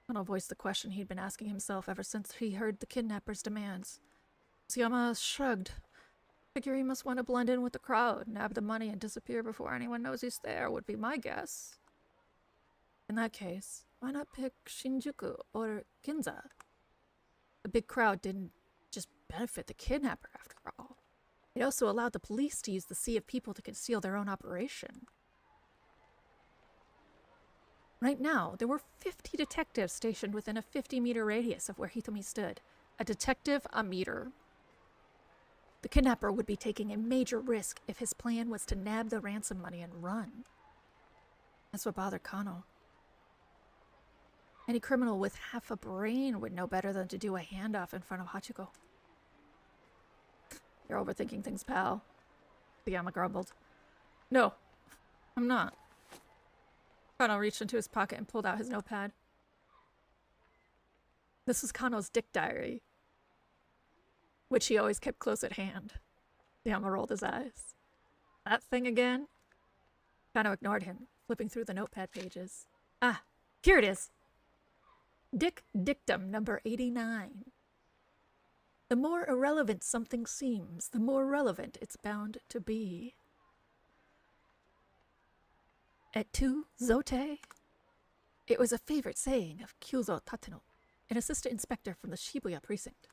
Ono voiced the question he'd been asking himself ever since he heard the kidnapper's demands. Syama shrugged. Figure he must want to blend in with the crowd, nab the money, and disappear before anyone knows he's there, would be my guess. In that case, why not pick Shinjuku or Ginza? The big crowd didn't just benefit the kidnapper, after all. It also allowed the police to use the sea of people to conceal their own operation. Right now, there were 50 detectives stationed within a 50-meter radius of where Hitomi stood. A detective a meter. The kidnapper would be taking a major risk if his plan was to nab the ransom money and run. That's what bothered Kano. Any criminal with half a brain would know better than to do a handoff in front of Hachiko. You're overthinking things, pal. Tsuyama grumbled. No, I'm not. Kano reached into his pocket and pulled out his notepad. This was Kano's dick diary, which he always kept close at hand. Tsuyama rolled his eyes. That thing again? Kano ignored him, flipping through the notepad pages. Ah, here it is. Dick dictum number 89. The more irrelevant something seems, the more relevant it's bound to be. Et tu, Zote? It was a favorite saying of Kyuzo Tateno, an assistant inspector from the Shibuya precinct.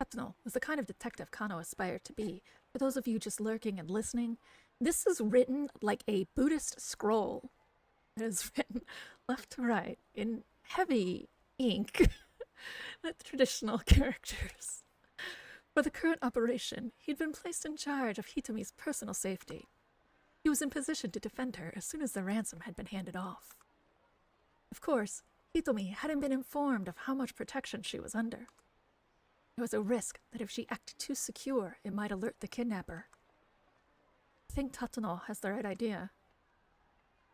Tateno was the kind of detective Kano aspired to be. For those of you just lurking and listening, this is written like a Buddhist scroll. It is written left to right in heavy ink with traditional characters. For the current operation, he'd been placed in charge of Hitomi's personal safety. He was in position to defend her as soon as the ransom had been handed off. Of course, Hitomi hadn't been informed of how much protection she was under. There was a risk that if she acted too secure, it might alert the kidnapper. I think Tateno has the right idea.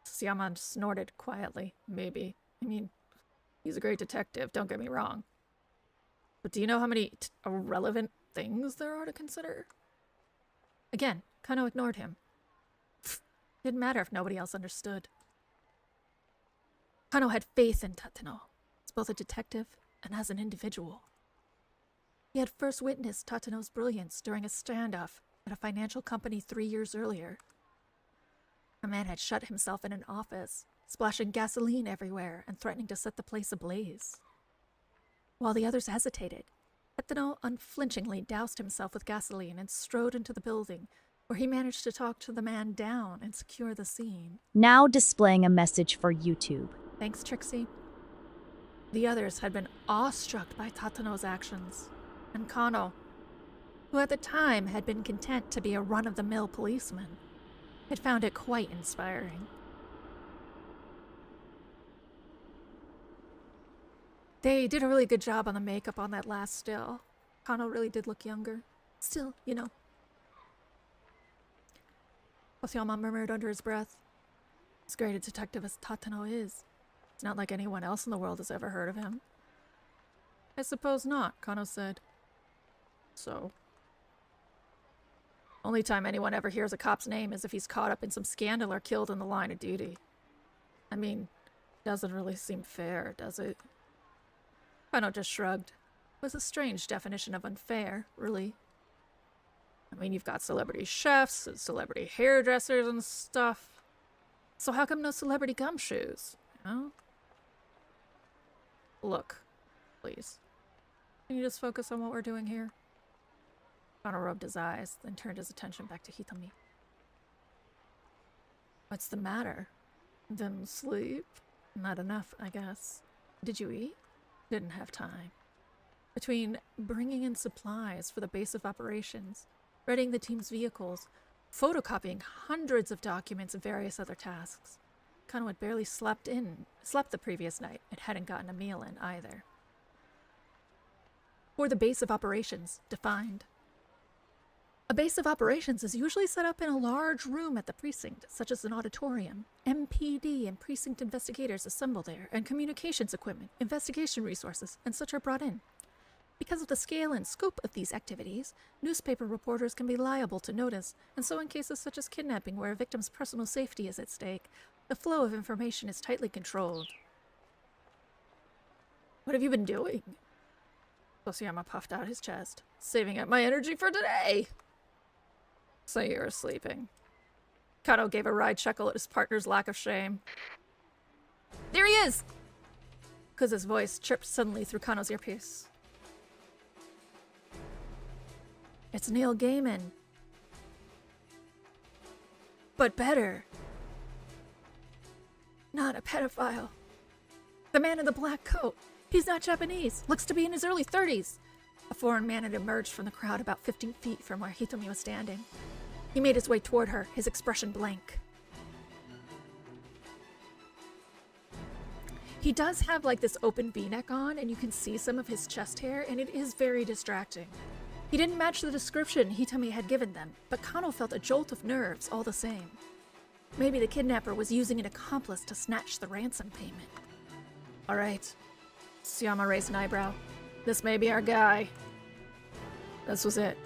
Tsuyama snorted quietly. Maybe. I mean, he's a great detective, don't get me wrong. But do you know how many irrelevant things there are to consider? Again, Kano ignored him. Didn't matter if nobody else understood. Kano had faith in Tateno, as both a detective and as an individual. He had first witnessed Tateno's brilliance during a standoff at a financial company 3 years earlier. A man had shut himself in an office, splashing gasoline everywhere and threatening to set the place ablaze. While the others hesitated, Tateno unflinchingly doused himself with gasoline and strode into the building, where he managed to talk to the man down and secure the scene. Now displaying a message for YouTube. Thanks, Trixie. The others had been awestruck by Tateno's actions, and Kano, who at the time had been content to be a run-of-the-mill policeman, had found it quite inspiring. They did a really good job on the makeup on that last still. Kano really did look younger. Still, you know. Tsuyama murmured under his breath. As great a detective as Tateno is, it's not like anyone else in the world has ever heard of him. I suppose not, Kano said. So? Only time anyone ever hears a cop's name is if he's caught up in some scandal or killed in the line of duty. I mean, doesn't really seem fair, does it? Kano just shrugged. It was a strange definition of unfair, really. I mean, you've got celebrity chefs and celebrity hairdressers and stuff. So how come no celebrity gumshoes, you know? Look, please. Can you just focus on what we're doing here? Kano rubbed his eyes, then turned his attention back to Hitomi. What's the matter? Didn't sleep? Not enough, I guess. Did you eat? Didn't have time. Between bringing in supplies for the base of operations, readying the team's vehicles, photocopying hundreds of documents and various other tasks, Kano had barely slept the previous night and hadn't gotten a meal in either. For the base of operations, defined. A base of operations is usually set up in a large room at the precinct, such as an auditorium. MPD and precinct investigators assemble there, and communications equipment, investigation resources, and such are brought in. Because of the scale and scope of these activities, newspaper reporters can be liable to notice, and so in cases such as kidnapping where a victim's personal safety is at stake, the flow of information is tightly controlled. What have you been doing? Tsuyama puffed out his chest. Saving up my energy for today! So you were sleeping. Kano gave a wry chuckle at his partner's lack of shame. There he is! Kuza's voice chirped suddenly through Kano's earpiece. It's Neil Gaiman. But better. Not a pedophile. The man in the black coat. He's not Japanese. Looks to be in his early 30s. A foreign man had emerged from the crowd about 15 feet from where Hitomi was standing. He made his way toward her, his expression blank. He does have like this open V-neck on, and you can see some of his chest hair, and it is very distracting. He didn't match the description Hitomi had given them, but Kano felt a jolt of nerves all the same. Maybe the kidnapper was using an accomplice to snatch the ransom payment. All right. Tsuyama raised an eyebrow. This may be our guy. This was it.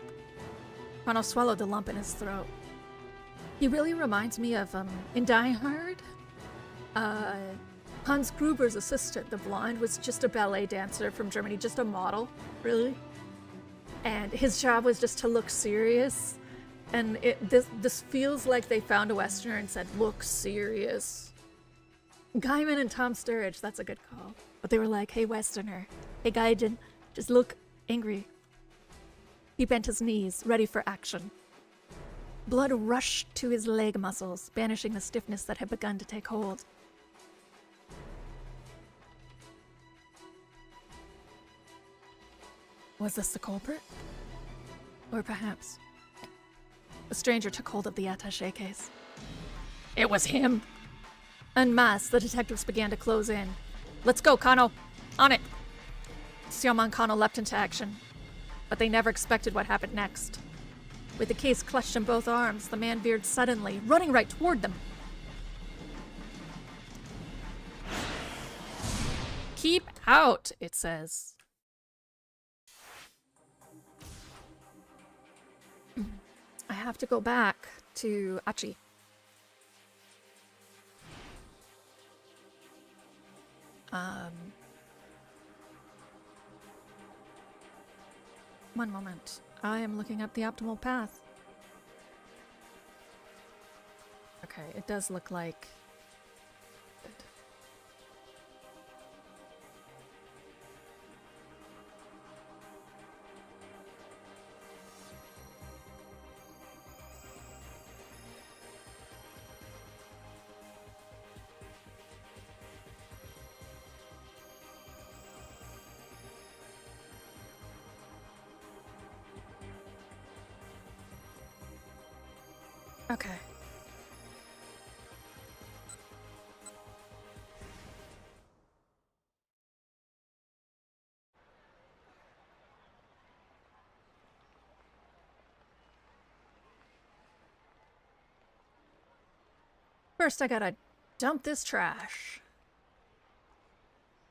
Kano swallowed the lump in his throat. He really reminds me of, in Die Hard, Hans Gruber's assistant, the blonde, was just a ballet dancer from Germany, just a model, really. And his job was just to look serious. And this feels like they found a Westerner and said, look serious. Gaiman and Tom Sturridge, that's a good call. But they were like, hey Westerner, hey Gaijin, just look angry. He bent his knees, ready for action. Blood rushed to his leg muscles, banishing the stiffness that had begun to take hold. Was this the culprit? Or perhaps... The stranger took hold of the attaché case. It was him! En masse, the detectives began to close in. Let's go, Kano! On it! Tsuyama and Kano leapt into action. But they never expected what happened next. With the case clutched in both arms, the man veered suddenly, running right toward them. Keep out, it says. I have to go back to Achi. One moment. I am looking up the optimal path. Okay, it does look like... Okay. First, I gotta dump this trash.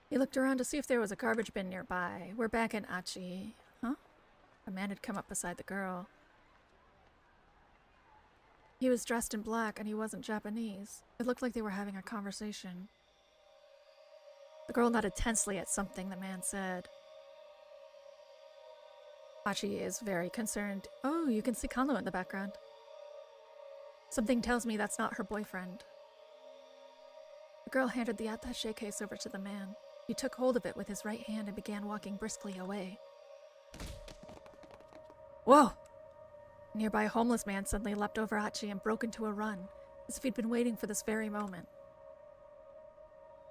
He looked around to see if there was a garbage bin nearby. We're back in Achi. Huh? A man had come up beside the girl. He was dressed in black and he wasn't Japanese. It looked like they were having a conversation. The girl nodded tensely at something the man said. Achi is very concerned. Oh, you can see Kano in the background. Something tells me that's not her boyfriend. The girl handed the attaché case over to the man. He took hold of it with his right hand and began walking briskly away. Whoa! A nearby homeless man suddenly leapt over Achi and broke into a run, as if he'd been waiting for this very moment.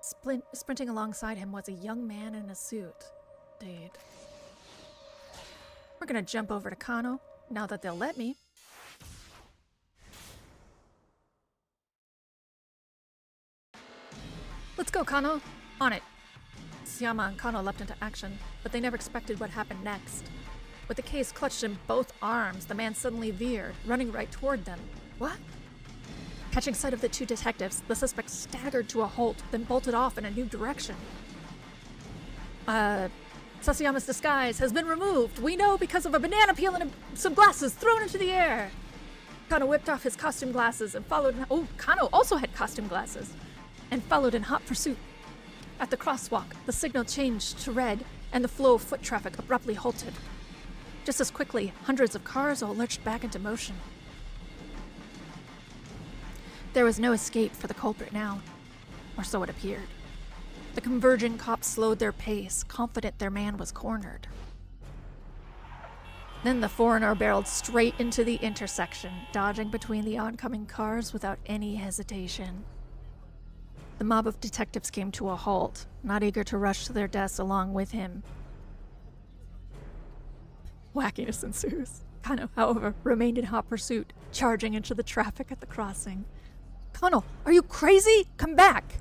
Sprinting alongside him was a young man in a suit. Dude. We're gonna jump over to Kano, now that they'll let me. Let's go, Kano! On it! Tsuyama and Kano leapt into action, but they never expected what happened next. With the case clutched in both arms, the man suddenly veered, running right toward them. What? Catching sight of the two detectives, the suspect staggered to a halt, then bolted off in a new direction. Sasayama's disguise has been removed. We know because of a banana peel and some glasses thrown into the air. Kano whipped off his costume glasses and followed... Oh, Kano also had costume glasses. And followed in hot pursuit. At the crosswalk, the signal changed to red, and the flow of foot traffic abruptly halted. Just as quickly, hundreds of cars all lurched back into motion. There was no escape for the culprit now, or so it appeared. The converging cops slowed their pace, confident their man was cornered. Then the foreigner barreled straight into the intersection, dodging between the oncoming cars without any hesitation. The mob of detectives came to a halt, not eager to rush to their deaths along with him. Wackiness ensues. Kano, however, remained in hot pursuit, charging into the traffic at the crossing. "Kano, are you crazy? Come back!"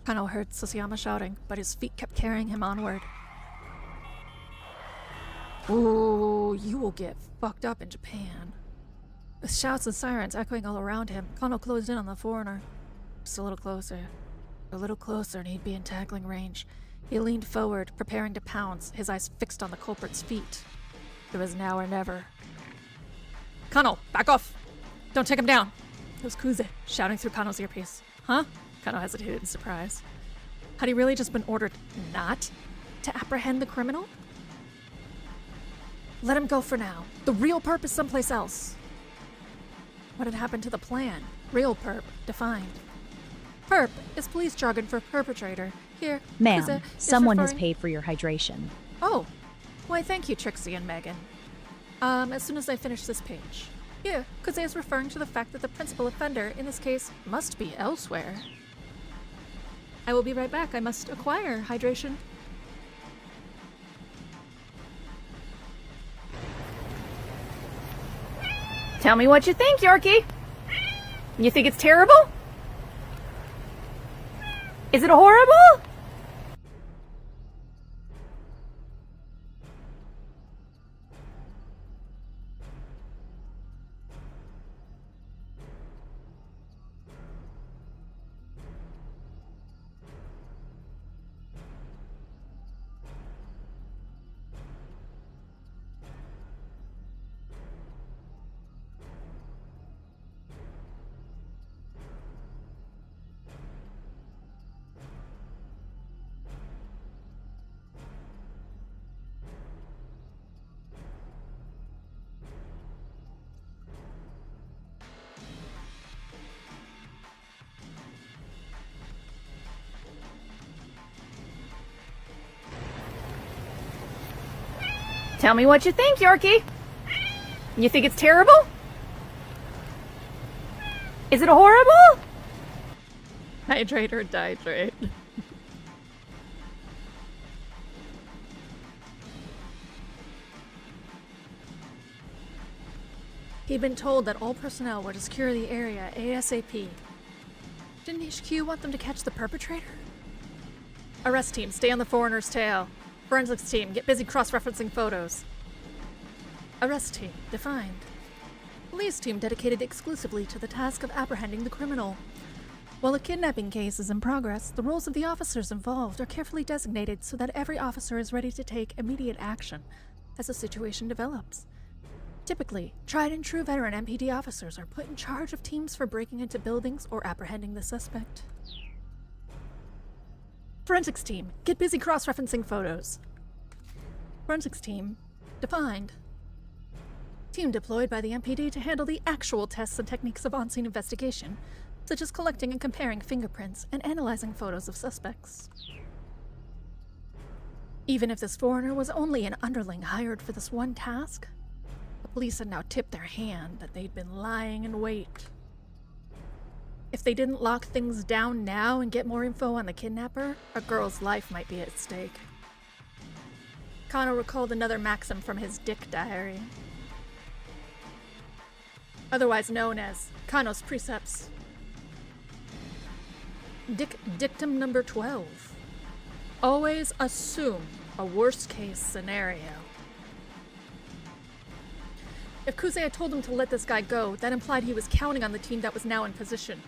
Kano heard Susayama shouting, but his feet kept carrying him onward. "Ooh, you will get fucked up in Japan." With shouts and sirens echoing all around him, Kano closed in on the foreigner. Just a little closer, and he'd be in tackling range. He leaned forward, preparing to pounce, his eyes fixed on the culprit's feet. It was now or never. "Kano, back off! Don't take him down!" It was Kuze, shouting through Kano's earpiece. "Huh?" Kano hesitated in surprise. Had he really just been ordered not to apprehend the criminal? Let him go for now. The real perp is someplace else. What had happened to the plan? Real perp, defined. Perp is police jargon for perpetrator. Here, Ma'am, Kuze is someone has referring- paid for your hydration. Oh, why thank you, Trixie and Megan. As soon as I finish this page. Here, Kuze is referring to the fact that the principal offender, in this case, must be elsewhere. I will be right back. I must acquire hydration. Tell me what you think, Yorkie. You think it's terrible? Is it horrible? Tell me what you think, Yorkie. You think it's terrible? Is it horrible? Hydrate or dihydrate. He'd been told that all personnel were to secure the area ASAP. Didn't HQ want them to catch the perpetrator? Arrest team, stay on the foreigner's tail. Forensics team, get busy cross-referencing photos. Arrest team, defined. Police team dedicated exclusively to the task of apprehending the criminal. While a kidnapping case is in progress, the roles of the officers involved are carefully designated so that every officer is ready to take immediate action as the situation develops. Typically, tried and true veteran MPD officers are put in charge of teams for breaking into buildings or apprehending the suspect. Forensics team, get busy cross-referencing photos. Forensics team, defined. Team deployed by the MPD to handle the actual tests and techniques of on-scene investigation, such as collecting and comparing fingerprints and analyzing photos of suspects. Even if this foreigner was only an underling hired for this one task, the police had now tipped their hand that they'd been lying in wait. If they didn't lock things down now and get more info on the kidnapper, a girl's life might be at stake. Kano recalled another maxim from his Dick diary, otherwise known as Kano's precepts. Dictum number 12. Always assume a worst-case scenario. If Kuze had told him to let this guy go, that implied he was counting on the team that was now in position.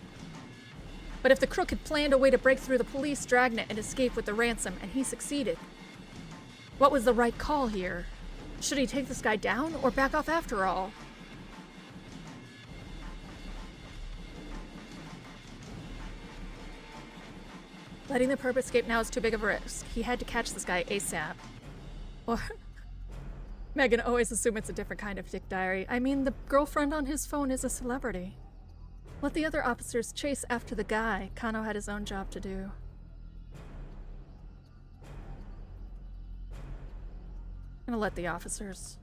But if the crook had planned a way to break through the police dragnet and escape with the ransom, and he succeeded, what was the right call here? Should he take this guy down or back off after all? Letting the perp escape now is too big of a risk. He had to catch this guy ASAP. Or Megan always assumes it's a different kind of Dick diary. I mean, the girlfriend on his phone is a celebrity. Let the other officers chase after the guy. Kano had his own job to do. I'm gonna let the officers.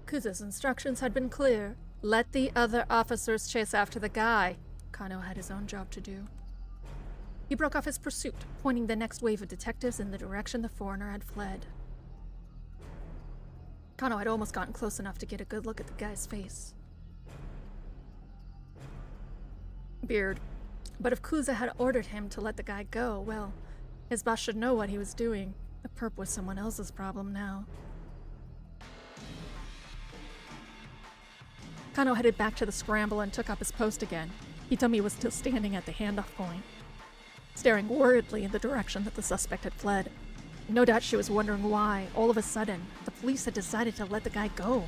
Kuza's instructions had been clear. Let the other officers chase after the guy. Kano had his own job to do. He broke off his pursuit, pointing the next wave of detectives in the direction the foreigner had fled. Kano had almost gotten close enough to get a good look at the guy's face. Beard. But if Kuza had ordered him to let the guy go, well, his boss should know what he was doing. The perp was someone else's problem now. Kano headed back to the scramble and took up his post again. Hitomi was still standing at the handoff point, staring worriedly in the direction that the suspect had fled. No doubt she was wondering why, all of a sudden, the police had decided to let the guy go.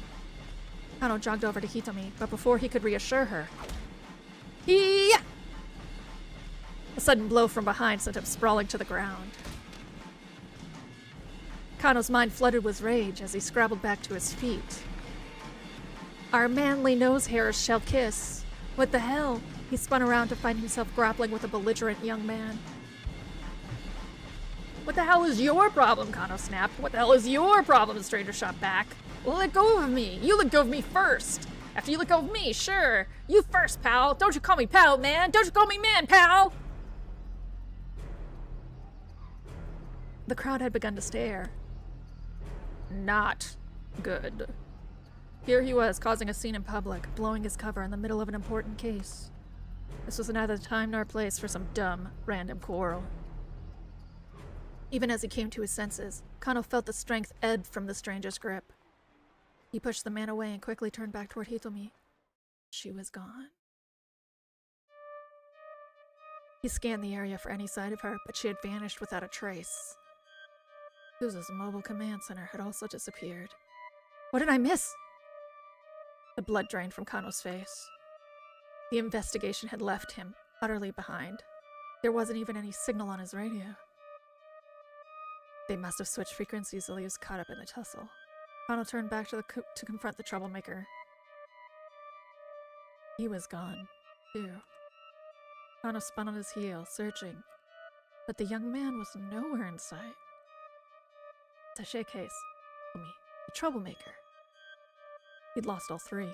Kano jogged over to Hitomi, but before he could reassure her, Hee-yah! A sudden blow from behind sent him sprawling to the ground. Kano's mind flooded with rage as he scrabbled back to his feet. Our manly nose hairs shall kiss. What the hell? He spun around to find himself grappling with a belligerent young man. What the hell is your problem? Kano snapped. What the hell is your problem? The stranger shot back. Let go of me. You let go of me first. After you let go of me, sure. You first, pal. Don't you call me pal, man. Don't you call me man, pal. The crowd had begun to stare. Not good. Here he was, causing a scene in public, blowing his cover in the middle of an important case. This was neither the time nor place for some dumb, random quarrel. Even as he came to his senses, Kano felt the strength ebb from the stranger's grip. He pushed the man away and quickly turned back toward Hitomi. She was gone. He scanned the area for any sign of her, but she had vanished without a trace. Kuza's mobile command center had also disappeared. What did I miss? The blood drained from Kano's face. The investigation had left him utterly behind. There wasn't even any signal on his radio. They must have switched frequencies while he was caught up in the tussle. Kano turned back to confront the troublemaker. He was gone, too. Kano spun on his heel, searching, but the young man was nowhere in sight. Attaché case, the troublemaker. He'd lost all three.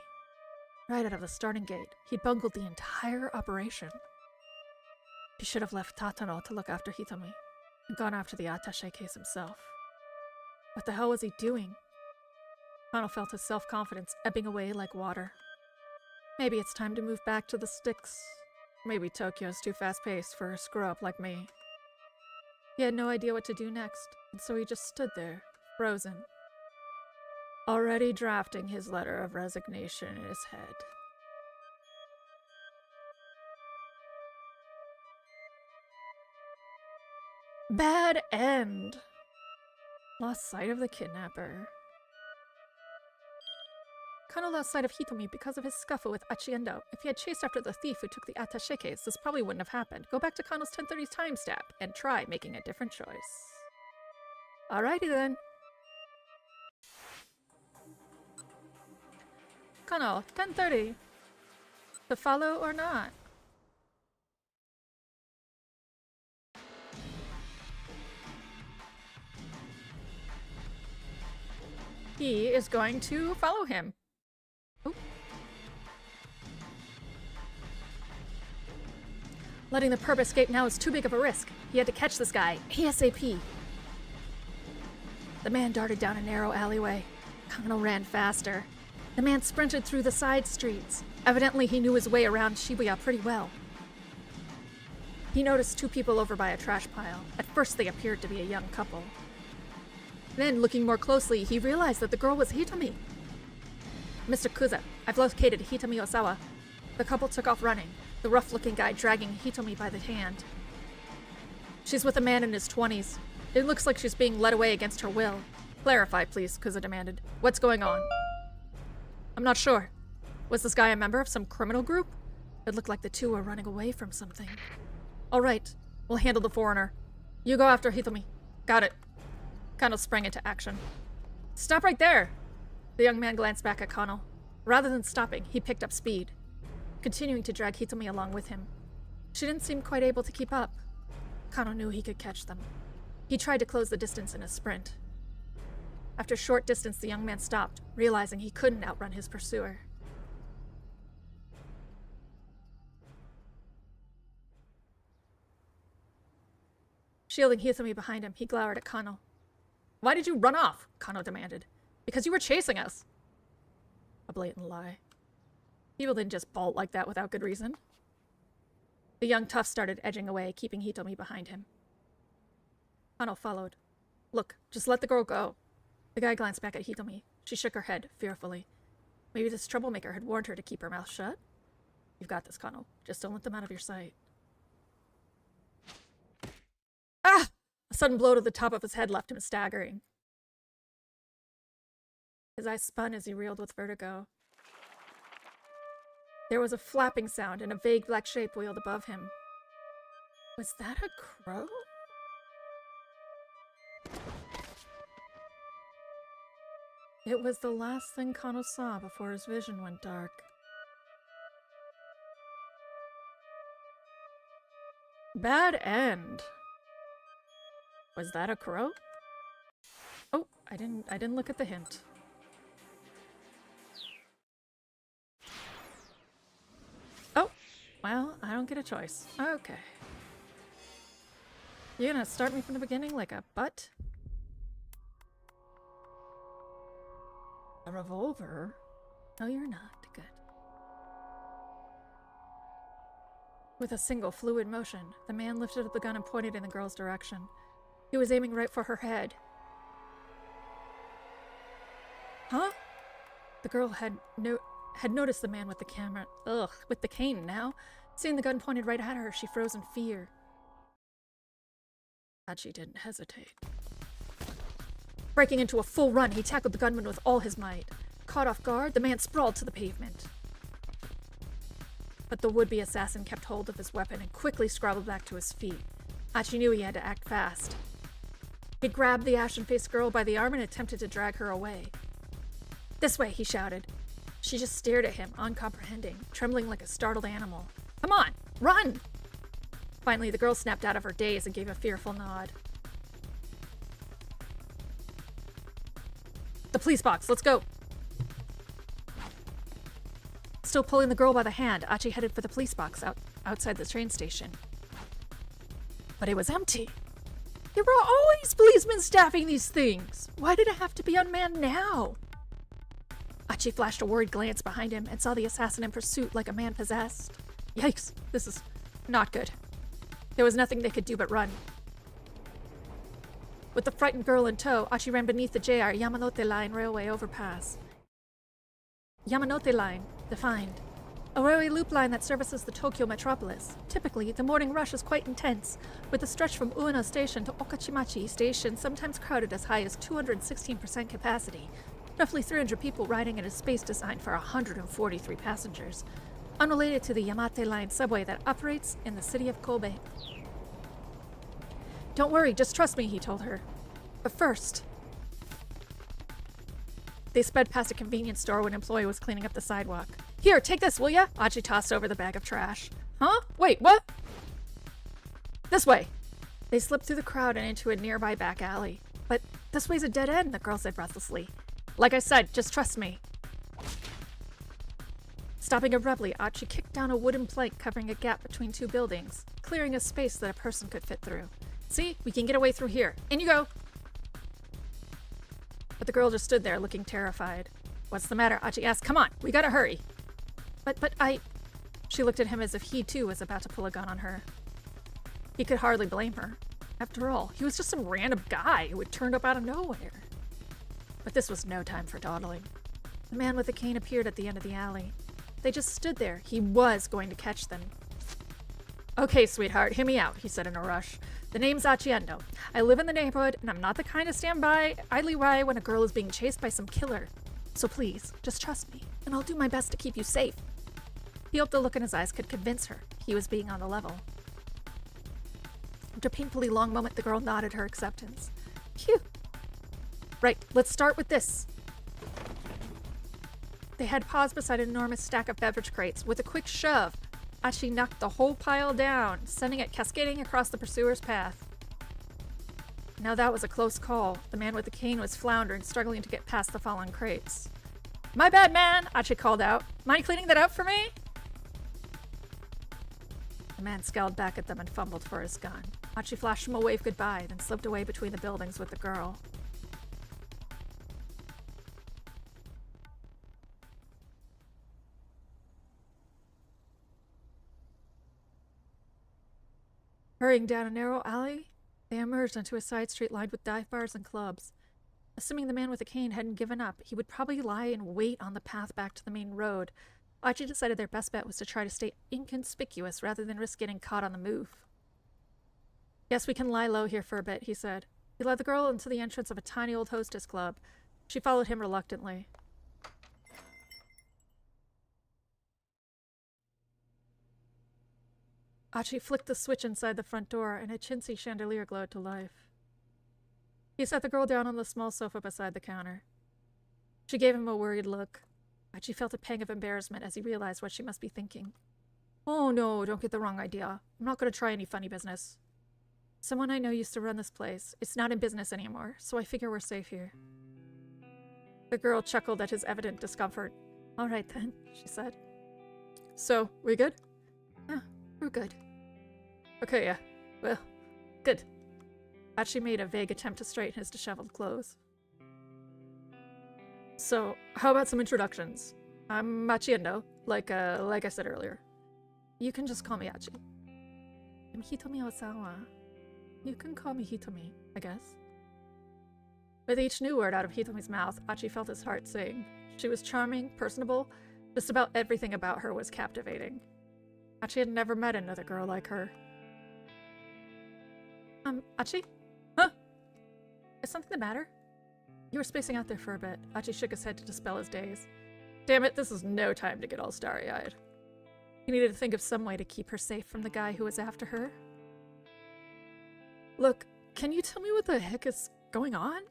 Right out of the starting gate, he'd bungled the entire operation. He should have left Tatano to look after Hitomi and gone after the attaché case himself. What the hell was he doing? Kano felt his self-confidence ebbing away like water. Maybe it's time to move back to the sticks. Maybe Tokyo's too fast-paced for a screw-up like me. He had no idea what to do next, and so he just stood there, frozen, already drafting his letter of resignation in his head. Bad end. Lost sight of the kidnapper. Kano lost sight of Hitomi because of his scuffle with Achiendo. If he had chased after the thief who took the attaché case, this probably wouldn't have happened. Go back to Kano's 10:30 time stamp and try making a different choice. Alrighty then. Kano, 10:30. To follow or not? He is going to follow him. Ooh. Letting the perp escape now is too big of a risk. He had to catch this guy, ASAP. The man darted down a narrow alleyway. Kano ran faster. The man sprinted through the side streets. Evidently, he knew his way around Shibuya pretty well. He noticed two people over by a trash pile. At first, they appeared to be a young couple. Then, looking more closely, he realized that the girl was Hitomi. Mr. Kuza, I've located Hitomi Osawa. The couple took off running, the rough-looking guy dragging Hitomi by the hand. She's with a man in his 20s. It looks like she's being led away against her will. Clarify, please, Kuza demanded. What's going on? I'm not sure. Was this guy a member of some criminal group? It looked like the two were running away from something. All right, we'll handle the foreigner. You go after Hitomi. Got it. Kano sprang into action. Stop right there! The young man glanced back at Kano. Rather than stopping, he picked up speed. continuing to drag Hitomi along with him. She didn't seem quite able to keep up. Kano knew he could catch them. He tried to close the distance in a sprint. After a short distance, the young man stopped, realizing he couldn't outrun his pursuer. Shielding Hitomi behind him, he glowered at Kano. "Why did you run off?" Kano demanded. "Because you were chasing us." A blatant lie. People didn't just bolt like that without good reason. The young tough started edging away, keeping Hitomi behind him. Kano followed. "Look, just let the girl go." The guy glanced back at Hitomi. She shook her head, fearfully. Maybe this troublemaker had warned her to keep her mouth shut? "You've got this, Kano. Just don't let them out of your sight." Ah! A sudden blow to the top of his head left him staggering. His eyes spun as he reeled with vertigo. There was a flapping sound, and a vague black shape wheeled above him. Was that a crow? It was the last thing Kano saw before his vision went dark. Bad end. Was that a crow? Oh, I didn't look at the hint. Oh, well, I don't get a choice. Okay. You're gonna start me from the beginning like a butt? A revolver? No, you're not. Good. With a single fluid motion, the man lifted up the gun and pointed in the girl's direction. He was aiming right for her head. Huh? The girl had noticed the man with the camera. With the cane now. Seeing the gun pointed right at her, she froze in fear. Hachi didn't hesitate. Breaking into a full run, he tackled the gunman with all his might. Caught off guard, the man sprawled to the pavement. But the would-be assassin kept hold of his weapon and quickly scrabbled back to his feet. Hachi knew he had to act fast. He grabbed the ashen-faced girl by the arm and attempted to drag her away. "This way," he shouted. She just stared at him, uncomprehending, trembling like a startled animal. "Come on, run!" Finally, the girl snapped out of her daze and gave a fearful nod. "The police box, let's go!" Still pulling the girl by the hand, Hachi headed for the police box outside the train station. But it was empty. There were always policemen staffing these things. Why did it have to be unmanned now? Hachi flashed a worried glance behind him and saw the assassin in pursuit like a man possessed. Yikes, this is not good. There was nothing they could do but run. With the frightened girl in tow, Hachi ran beneath the JR Yamanote Line railway overpass. Yamanote Line, defined. A railway loop line that services the Tokyo metropolis. Typically, the morning rush is quite intense, with the stretch from Ueno Station to Okachimachi Station sometimes crowded as high as 216% capacity. Roughly 300 people riding in a space designed for 143 passengers. Unrelated to the Yamate Line subway that operates in the city of Kobe. "Don't worry, just trust me," he told her. "But first..." They sped past a convenience store when an employee was cleaning up the sidewalk. "Here, take this, will ya?" Hachi tossed over the bag of trash. "Huh? Wait, what?" "This way." They slipped through the crowd and into a nearby back alley. "But this way's a dead end," the girl said breathlessly. "Like I said, just trust me." Stopping abruptly, Hachi kicked down a wooden plank covering a gap between two buildings, clearing a space that a person could fit through. "See? We can get away through here. In you go!" But the girl just stood there, looking terrified. "What's the matter?" Hachi asked. "Come on, we gotta hurry." But I... She looked at him as if he, too, was about to pull a gun on her. He could hardly blame her. After all, he was just some random guy who had turned up out of nowhere. But this was no time for dawdling. The man with the cane appeared at the end of the alley. They just stood there. He was going to catch them. "Okay, sweetheart, hear me out," he said in a rush. "The name's Achiendo. I live in the neighborhood, and I'm not the kind to stand by idly by when a girl is being chased by some killer. So please, just trust me, and I'll do my best to keep you safe." He hoped the look in his eyes could convince her he was being on the level. After a painfully long moment, the girl nodded her acceptance. "Phew. Right, let's start with this." They had paused beside an enormous stack of beverage crates. With a quick shove, Achi knocked the whole pile down, sending it cascading across the pursuer's path. Now that was a close call. The man with the cane was floundering, struggling to get past the fallen crates. "My bad, man," Achi called out. "Mind cleaning that up for me?" The man scowled back at them and fumbled for his gun. Achi flashed him a wave goodbye, then slipped away between the buildings with the girl. Hurrying down a narrow alley, they emerged onto a side street lined with dive bars and clubs. Assuming the man with the cane hadn't given up, he would probably lie in wait on the path back to the main road. Achi decided their best bet was to try to stay inconspicuous rather than risk getting caught on the move. "Guess we can lie low here for a bit," he said. He led the girl into the entrance of a tiny old hostess club. She followed him reluctantly. Achi flicked the switch inside the front door, and a chintzy chandelier glowed to life. He sat the girl down on the small sofa beside the counter. She gave him a worried look. Achi felt a pang of embarrassment as he realized what she must be thinking. "Oh no, don't get the wrong idea. I'm not going to try any funny business. Someone I know used to run this place. It's not in business anymore, so I figure we're safe here." The girl chuckled at his evident discomfort. "All right then," she said. "So, we good?" "Yeah, we're good." "Okay, yeah. Well, good." Achi made a vague attempt to straighten his disheveled clothes. "So, how about some introductions? I'm Machiendo, like I said earlier. You can just call me Achi." "I'm Hitomi Osawa. You can call me Hitomi, I guess." With each new word out of Hitomi's mouth, Achi felt his heart sing. She was charming, personable, just about everything about her was captivating. Achi had never met another girl like her. Achi? Huh? Is something the matter?" "You were spacing out there for a bit." Achi shook his head to dispel his daze. "Damn it, this is no time to get all starry-eyed." He needed to think of some way to keep her safe from the guy who was after her. "Look, can you tell me what the heck is going on?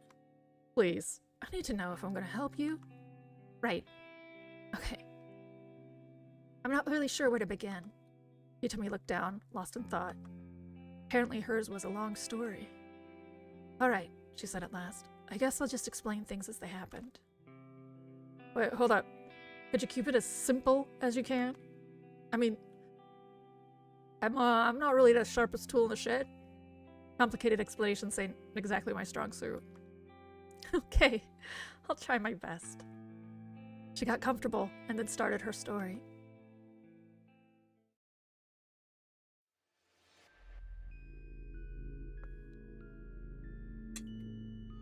Please, I need to know if I'm going to help you." "Right. Okay. I'm not really sure where to begin." Hitomi looked down, lost in thought. Apparently hers was a long story. "All right," she said at last. "I guess I'll just explain things as they happened." "Wait, hold up. Could you keep it as simple as you can? I mean, I'm not really the sharpest tool in the shed. Complicated explanations ain't exactly my strong suit." "Okay, I'll try my best." She got comfortable and then started her story.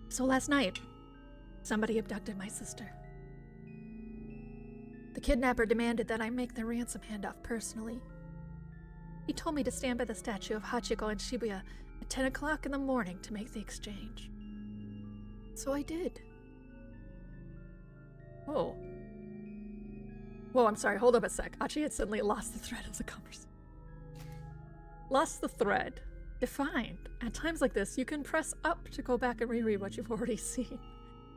"So last night, somebody abducted my sister. The kidnapper demanded that I make the ransom handoff personally. He told me to stand by the statue of Hachiko in Shibuya at 10 o'clock in the morning to make the exchange. So I did." "Oh. Whoa, I'm sorry, hold up a sec." Achi had suddenly lost the thread of the conversation. "Lost the thread. Defined. At times like this, you can press up to go back and reread what you've already seen."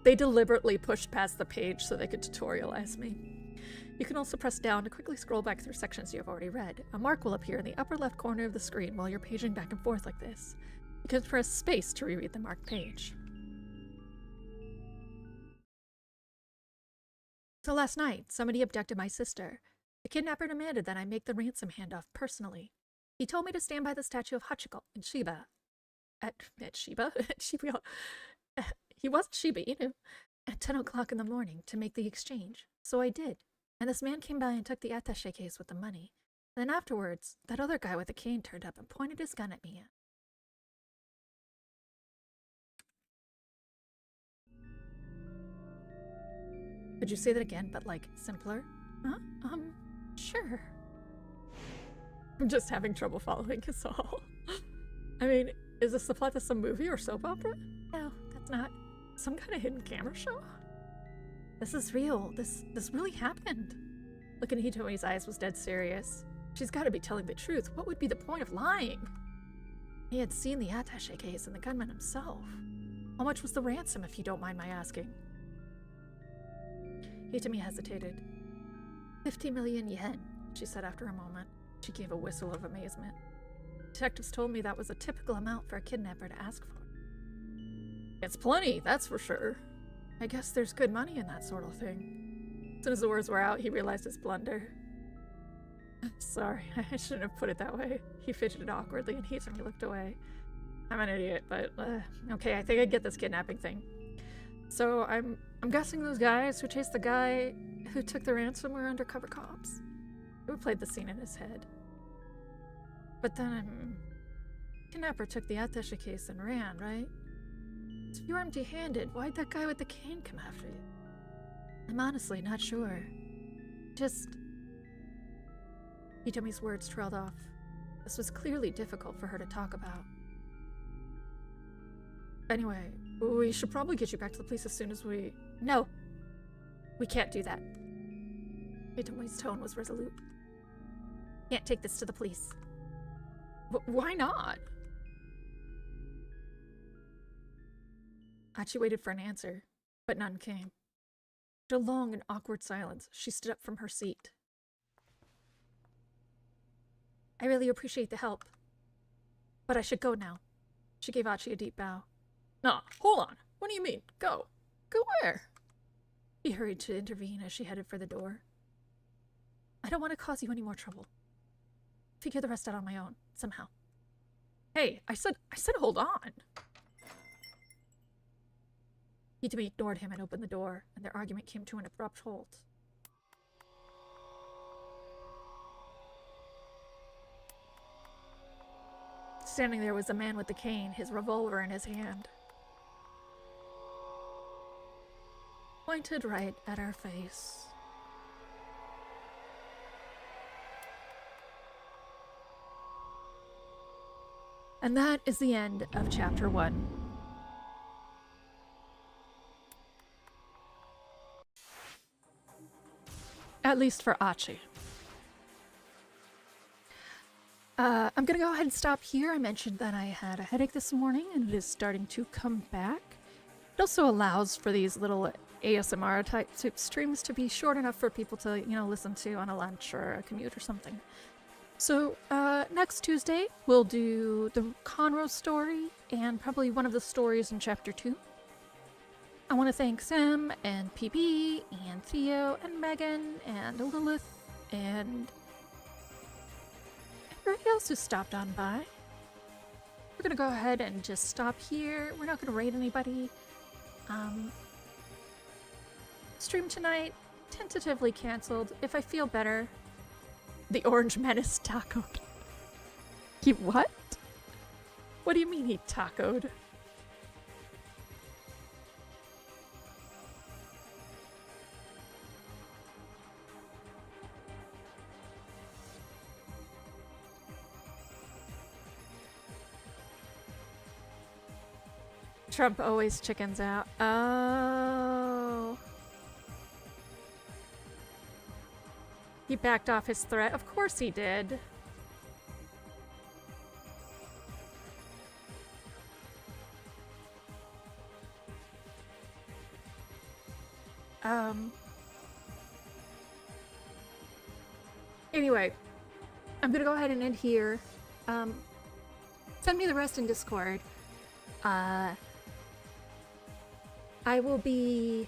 They deliberately pushed past the page so they could tutorialize me. "You can also press down to quickly scroll back through sections you have already read. A mark will appear in the upper left corner of the screen while you're paging back and forth like this. You can press space to reread the marked page." "So last night, somebody abducted my sister. The kidnapper demanded that I make the ransom handoff personally. He told me to stand by the statue of Hachiko in Shiba. At Shiba? At Shibuya. He wasn't Shiba, you know. At 10 o'clock in the morning to make the exchange. So I did. And this man came by and took the attaché case with the money. Then afterwards, that other guy with the cane turned up and pointed his gun at me." "Could you say that again, but like simpler?" "Huh? Sure." I'm just having trouble following us all. I mean, is this the plot to some movie or soap opera? No, that's not. Some kind of hidden camera show? This is real. This really happened. Look in Hitomi's eyes was dead serious. She's got to be telling the truth. What would be the point of lying? He had seen the attaché case and the gunman himself. How much was the ransom, if you don't mind my asking? Hitami hesitated. 50 million yen, she said after a moment. She gave a whistle of amazement. Detectives told me that was a typical amount for a kidnapper to ask for. It's plenty, that's for sure. I guess there's good money in that sort of thing. As soon as the words were out, he realized his blunder. Sorry, I shouldn't have put it that way. He fidgeted awkwardly and Hitami looked away. I'm an idiot, but okay, I think I get this kidnapping thing. So I'm guessing those guys who chased the guy who took the ransom were undercover cops. He replayed the scene in his head. But then, kidnapper took the attaché case and ran, right? So if you were empty-handed, why'd that guy with the cane come after you? I'm honestly not sure. Just... Hitami's words trailed off. This was clearly difficult for her to talk about. Anyway, we should probably get you back to the police as soon as we... No! We can't do that. Hitami's tone was resolute. Can't take this to the police. Why not? Achi waited for an answer, but none came. After a long and awkward silence, she stood up from her seat. I really appreciate the help, but I should go now. She gave Achi a deep bow. No, hold on. What do you mean? Go. Go where? He hurried to intervene as she headed for the door. I don't want to cause you any more trouble. Figure the rest out on my own, somehow. Hey, I said hold on. Hitami ignored him and opened the door, and their argument came to an abrupt halt. Standing there was the man with the cane, his revolver in his hand. Pointed right at our face. And that is the end of Chapter 1. At least for Achi. I'm gonna go ahead and stop here. I mentioned that I had a headache this morning and it is starting to come back. It also allows for these little ASMR type streams to be short enough for people to, listen to on a lunch or a commute or something. So, next Tuesday, we'll do the Conroe story and probably one of the stories in Chapter 2. I want to thank Sam and PB and Theo and Megan and Lilith and everybody else who stopped on by. We're going to go ahead and just stop here. We're not going to raid anybody. Stream tonight, tentatively canceled. If I feel better. The Orange Menace tacoed. He what? What do you mean he tacoed? Trump always chickens out. Oh. He backed off his threat. Of course he did. Anyway, I'm gonna go ahead and end here. Send me the rest in Discord. I will be...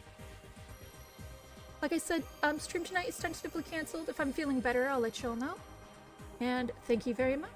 Like I said, stream tonight is tentatively canceled. If I'm feeling better, I'll let y'all know. And thank you very much.